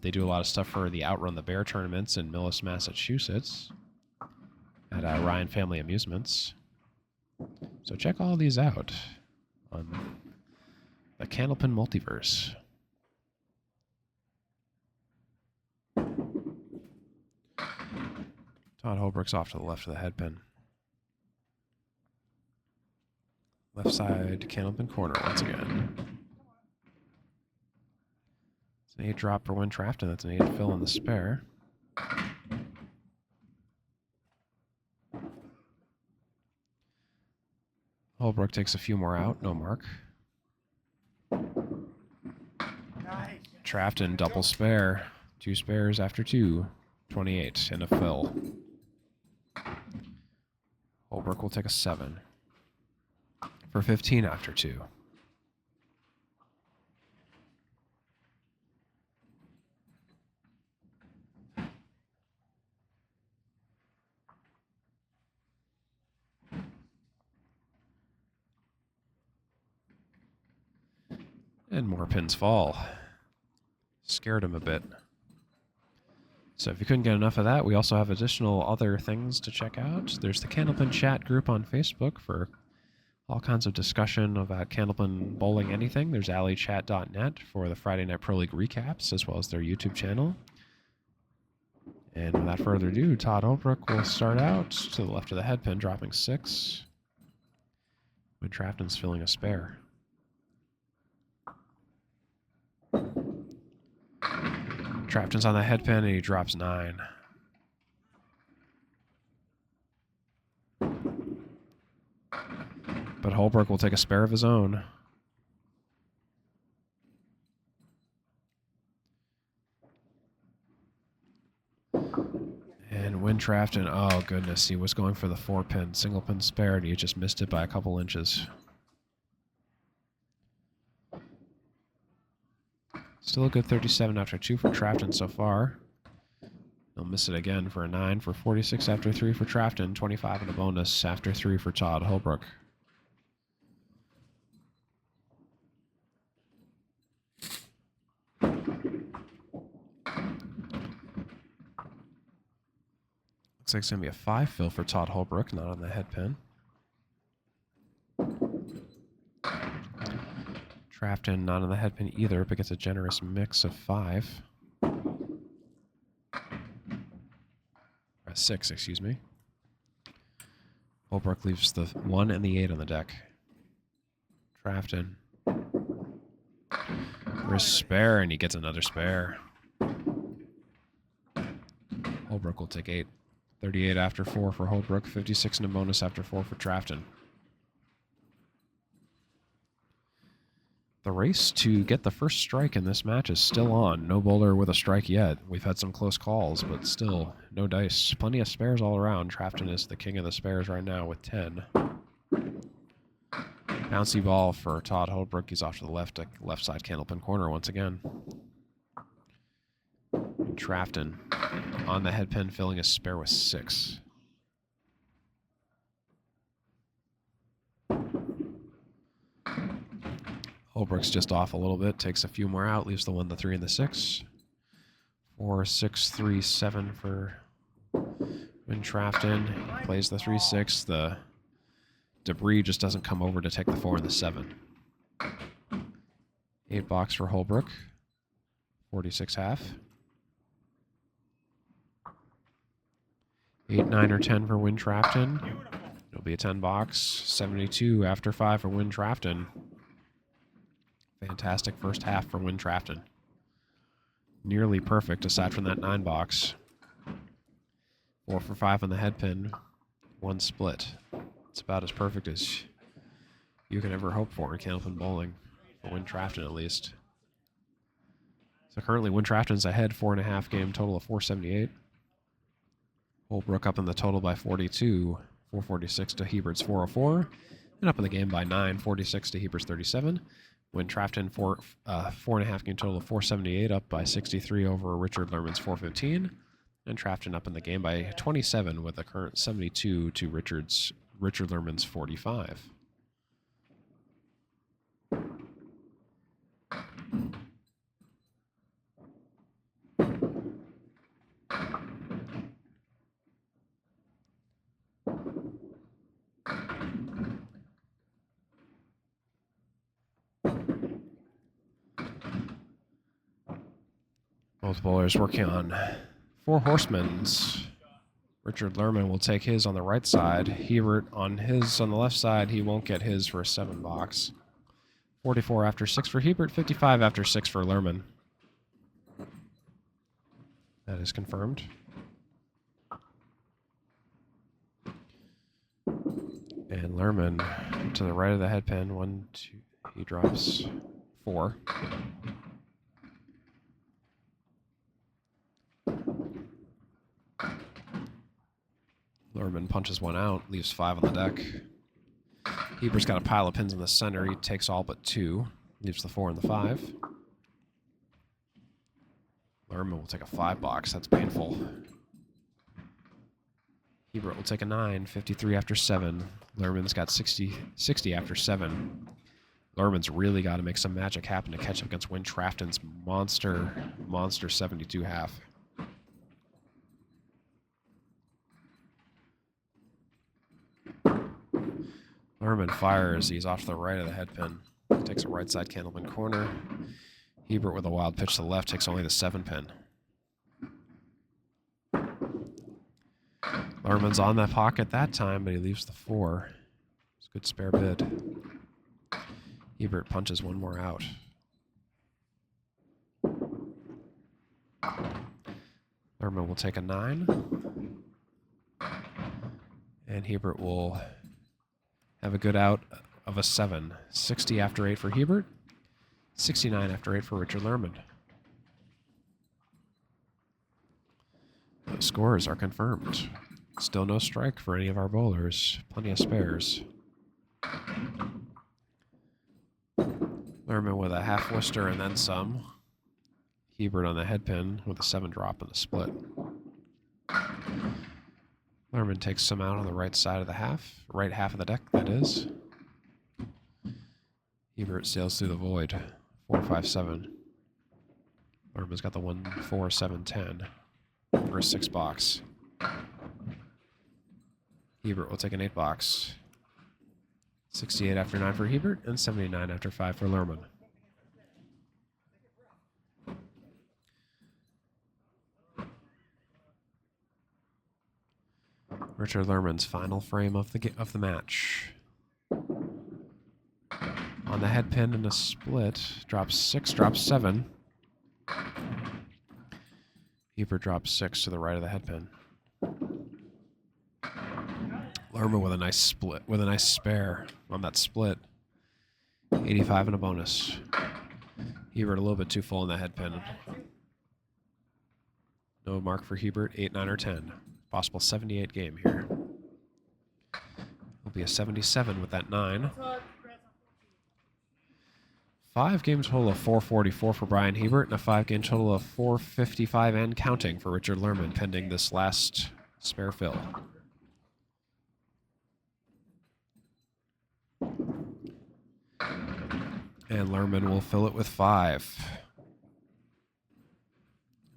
Speaker 1: they do a lot of stuff for the Outrun the Bear tournaments in Millis, Massachusetts at Ryan Family Amusements. So check all these out on the Candlepin Multiverse. Todd Holbrook's off to the left of the head pin. Left side, Candlepin Corner once again. It's an 8 drop for Win Trafton. That's an 8 fill in the spare. Holbrook takes a few more out, no mark. Trafton double spare. 2 spares after 2. 28 and a fill. Holbrook will take a 7 for 15 after 2. And more pins fall. Scared him a bit. So if you couldn't get enough of that, we also have additional other things to check out. There's the Candlepin chat group on Facebook for all kinds of discussion about Candlepin bowling anything. There's alleychat.net for the Friday Night Pro League recaps, as well as their YouTube channel. And without further ado, Todd Holbrook will start out to the left of the head pin, dropping 6. When Trafton's filling a spare. Trafton's on the head pin and he drops 9. But Holbrook will take a spare of his own. And Win Trafton, oh goodness, he was going for the 4-pin, single pin spare, and he just missed it by a couple inches. Still a good 37 after 2 for Trafton so far. He'll miss it again for a 9 for 46 after 3 for Trafton, 25 and a bonus after 3 for Todd Holbrook. Looks like it's going to be a 5 fill for Todd Holbrook, not on the head pin. Trafton not on the head pin either, but gets a generous mix of 5. 6, excuse me. Holbrook leaves the 1 and the 8 on the deck. Trafton. For a spare, and he gets another spare. Holbrook will take 8. 38 after 4 for Holbrook, 56 and a bonus after 4 for Trafton. The race to get the first strike in this match is still on. No bowler with a strike yet. We've had some close calls, but still, no dice. Plenty of spares all around. Trafton is the king of the spares right now with 10. Bouncy ball for Todd Holbrook. He's off to the left side Candlepin corner once again. Trafton on the head pin, filling a spare with 6. Holbrook's just off a little bit, takes a few more out, leaves the 1, the 3, and the 6. 4, 6, 3, 7 for Win Trafton plays the 3-6. The debris just doesn't come over to take the 4 and the 7. 8 box for Holbrook. 46 half. 8, 9, or 10 for Win Trafton. It'll be a 10 box. 72 after 5 for Win Trafton. Fantastic first half for Win Trafton. Nearly perfect aside from that 9 box. 4 for 5 on the head pin. 1 split. It's about as perfect as you can ever hope for in Candlepin bowling. For Win Trafton, at least. So currently, Win Trafton's ahead 4.5 game total of 478. Holbrook up in the total by 42. 446 to Hebert's 404. And up in the game by 9. 46 to Hebert's 37. Win Trafton 4.5 game total of 478, up by 63 over Richard Lerman's 415. And Trafton up in the game by 27 with a current 72 to Richard Lerman's 45. Both bowlers working on 4 horsemen's. Richard Lerman will take his on the right side. Hebert on his on the left side. He won't get his for a 7 box. 44 after 6 for Hebert, 55 after 6 for Lerman. That is confirmed. And Lerman to the right of the head pin. 1, 2, he drops 4. Lerman punches 1 out, leaves 5 on the deck. Hebert's got a pile of pins in the center. He takes all but 2, leaves the 4 and the 5. Lerman will take a 5 box. That's painful. Hebert will take a 9, 53 after 7. Lerman's got 60 after 7. Lerman's really got to make some magic happen to catch up against Win Trafton's monster 72 half. Lerman fires. He's off to the right of the head pin. Takes a right side Candlepin corner. Hebert with a wild pitch to the left takes only the 7 pin. Lerman's on that pocket that time, but he leaves the 4. It's a good spare bid. Hebert punches 1 more out. Lerman will take a 9. And Hebert will have a good out of a 7. 60 after 8 for Hebert. 69 after 8 for Richard Lerman. The scores are confirmed. Still no strike for any of our bowlers. Plenty of spares. Lerman with a half Worcester and then some. Hebert on the head pin with a 7 drop and a split. Lerman takes some out on the right side of the half. Right half of the deck, that is. Hebert sails through the void. 4, 5, 7. Lerman's got the 1, 4, 7, 10 for a 6 box. Hebert will take an 8 box. 68 after 9 for Hebert and 79 after 5 for Lerman. Richard Lerman's final frame of the match. On the head pin in a split, drops 6, drops 7. Hebert drops 6 to the right of the head pin. Lerman with a nice split, with a nice spare on that split. 85 and a bonus. Hebert a little bit too full in the head pin. No mark for Hebert, 8, 9, or 10. Possible 78 game here. Will be a 77 with that 9. 5 game total of 444 for Bryan Hebert and a 5 game total of 455 and counting for Richard Lerman, pending this last spare fill. And Lerman will fill it with 5.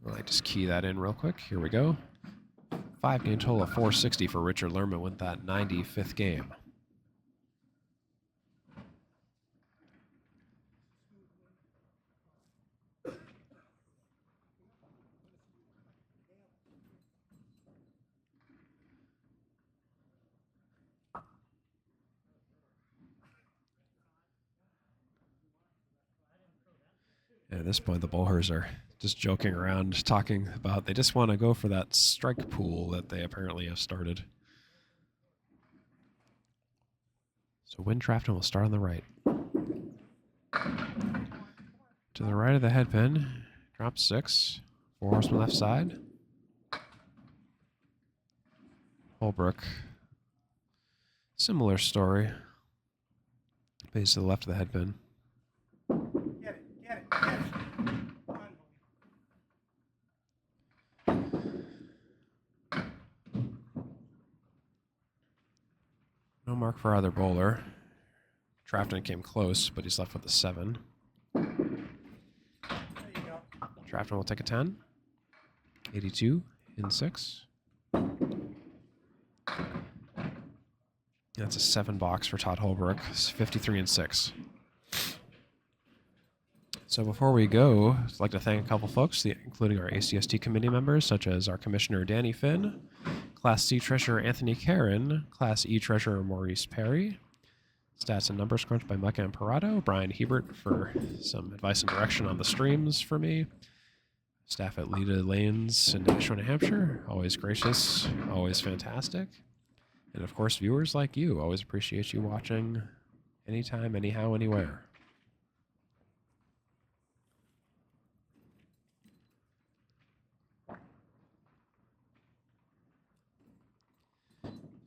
Speaker 1: I'll just key that in real quick. Here we go. 5-game total of 460 for Richard Lerman with that 95th game. And at this point, the bowlers are just joking around, talking about they just want to go for that strike pool that they apparently have started. So Win Trafton will start on the right. To the right of the head pin, drop 6. 4 horsemen left side. Holbrook, similar story. Base to the left of the head pin.
Speaker 4: Get it.
Speaker 1: No mark for either bowler. Trafton came close, but he's left with a 7. Trafton will take a 10. 82 in 6. That's a 7 box for Todd Holbrook. It's 53 and 6. So before we go, I'd like to thank a couple folks, including our ACST committee members, such as our Commissioner Danny Finn, Class C Treasurer Anthony Caron, Class E Treasurer Maurice Perry, Stats and Numbers Crunch by Micah Imperato, Bryan Hebert for some advice and direction on the streams for me, staff at Leda Lanes in Nashua, New Hampshire, always gracious, always fantastic, and of course viewers like you, always appreciate you watching anytime, anyhow, anywhere.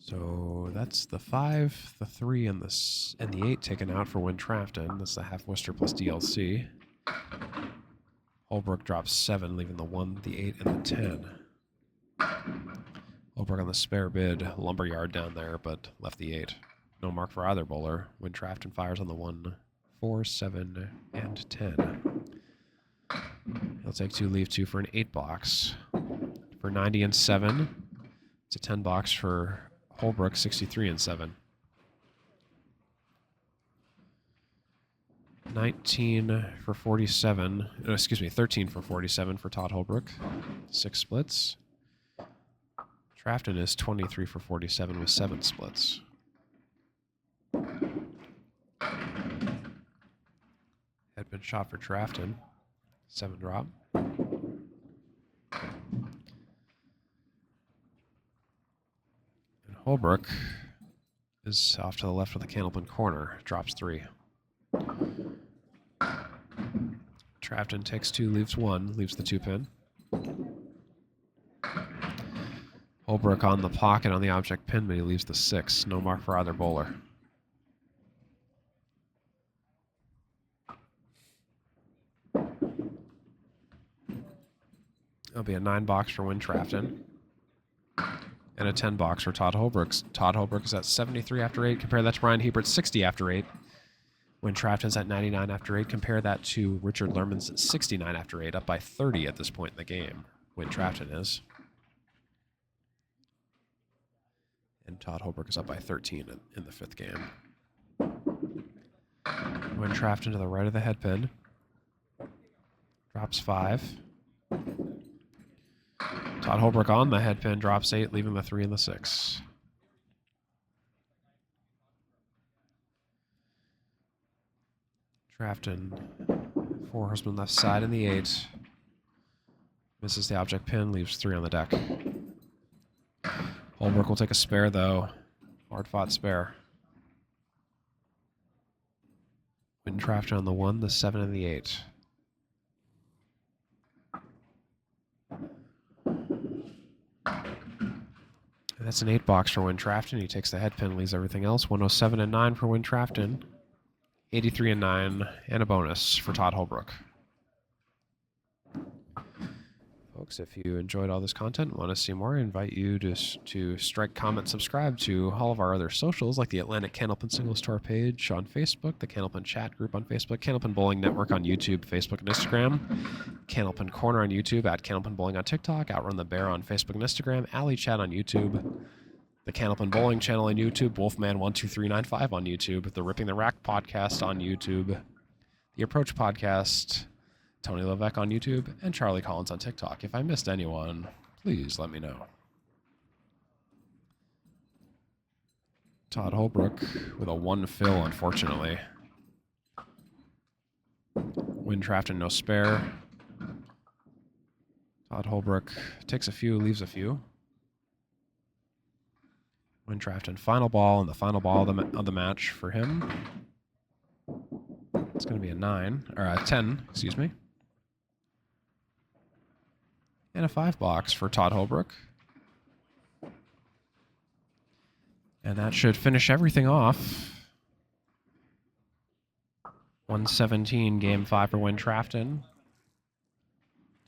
Speaker 1: So that's the 5, the 3, and the 8 taken out for Win Trafton. That's the half Worcester plus DLC. Holbrook drops 7, leaving the 1, the 8, and the 10. Holbrook on the spare bid, lumberyard down there, but left the 8. No mark for either bowler. Win Trafton fires on the 1, 4, 7, and 10. He'll take 2, leave 2 for an 8 box. For 90 and 7, it's a 10 box for Holbrook, 63 and 7. 19 for 47. Excuse me, 13 for 47 for Todd Holbrook. 6 splits. Trafton is 23 for 47 with 7 splits. Headpin shot for Trafton. 7 drop. Holbrook is off to the left with a candlepin corner, drops 3. Trafton takes 2, leaves 1, leaves the 2 pin. Holbrook on the pocket on the object pin, but he leaves the 6. No mark for either bowler. It'll be a 9 box for Win Trafton. And a 10 box for Todd Holbrook. Todd Holbrook is at 73 after 8. Compare that to Bryan Hebert's 60 after 8. When Trafton's at 99 after 8, compare that to Richard Lerman's 69 after 8, up by 30 at this point in the game. When Trafton is. And Todd Holbrook is up by 13 in the 5th game. When Trafton to the right of the head pin. Drops 5. Todd Holbrook on the head pin, drops 8, leaving the 3 and the 6. Trafton, 4 horsemen left side in the 8. Misses the object pin, leaves 3 on the deck. Holbrook will take a spare, though. Hard-fought spare. Win Trafton on the 1, the 7, and the 8. And that's an 8 box for Win Trafton. He takes the head pin, leaves everything else. 107 and 9 for Win Trafton. 83 and 9, and a bonus for Todd Holbrook. Folks, if you enjoyed all this content and want to see more, I invite you to strike, comment, subscribe to all of our other socials, like the Atlantic Candlepin Singles Tour page on Facebook, the Candlepin Chat group on Facebook, Candlepin Bowling Network on YouTube, Facebook, and Instagram, Candlepin Corner on YouTube, at Candlepin Bowling on TikTok, Outrun the Bear on Facebook and Instagram, Alley Chat on YouTube, the Candlepin Bowling channel on YouTube, Wolfman12395 on YouTube, the Ripping the Rack podcast on YouTube, the Approach podcast, Tony Levesque on YouTube, and Charlie Collins on TikTok. If I missed anyone, please let me know. Todd Holbrook with a 1 fill, unfortunately. Win Trafton, no spare. Todd Holbrook takes a few, leaves a few. Win Trafton, final ball, and the final ball of the match for him. It's going to be a 9, or a 10, excuse me. And a 5 box for Todd Holbrook. And that should finish everything off. 117, game 5 for Win Trafton.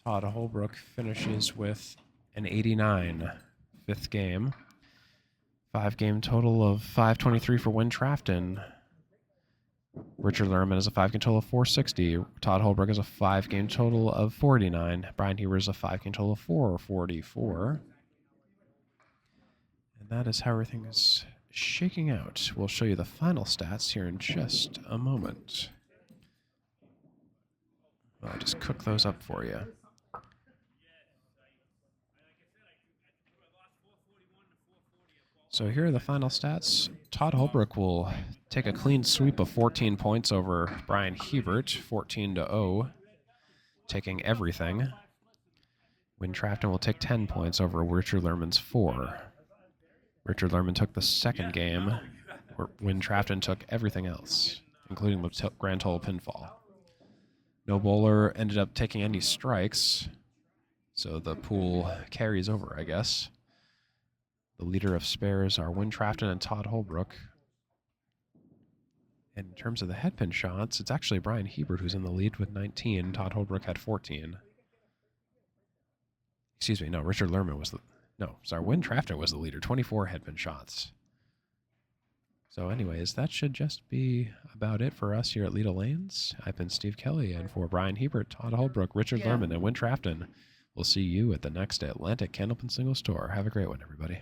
Speaker 1: Todd Holbrook finishes with an 89, 5th game. 5-game total of 523 for Win Trafton. Richard Lerman has a 5-game total of 460. Todd Holbrook has a 5-game total of 49. Bryan Hebert has a 5-game total of 444. And that is how everything is shaking out. We'll show you the final stats here in just a moment. I'll just cook those up for you. So here are the final stats. Todd Holbrook will take a clean sweep of 14 points over Bryan Hebert, 14-0, taking everything. Win Trafton will take 10 points over Richard Lerman's 4. Richard Lerman took the second game, where Win Trafton took everything else, including the grand total pinfall. No bowler ended up taking any strikes, so the pool carries over, I guess. The leader of spares are Win Trafton and Todd Holbrook. And in terms of the headpin shots, it's actually Bryan Hebert who's in the lead with 19. Todd Holbrook had 14. Excuse me, no, Richard Lerman was Win Trafton was the leader, 24 headpin shots. So anyways, that should just be about it for us here at Leda Lanes. I've been Steve Kelly, and for Bryan Hebert, Todd Holbrook, Richard Lerman, and Win Trafton, we'll see you at the next Atlantic Candlepin Singles Tour. Have a great one, everybody.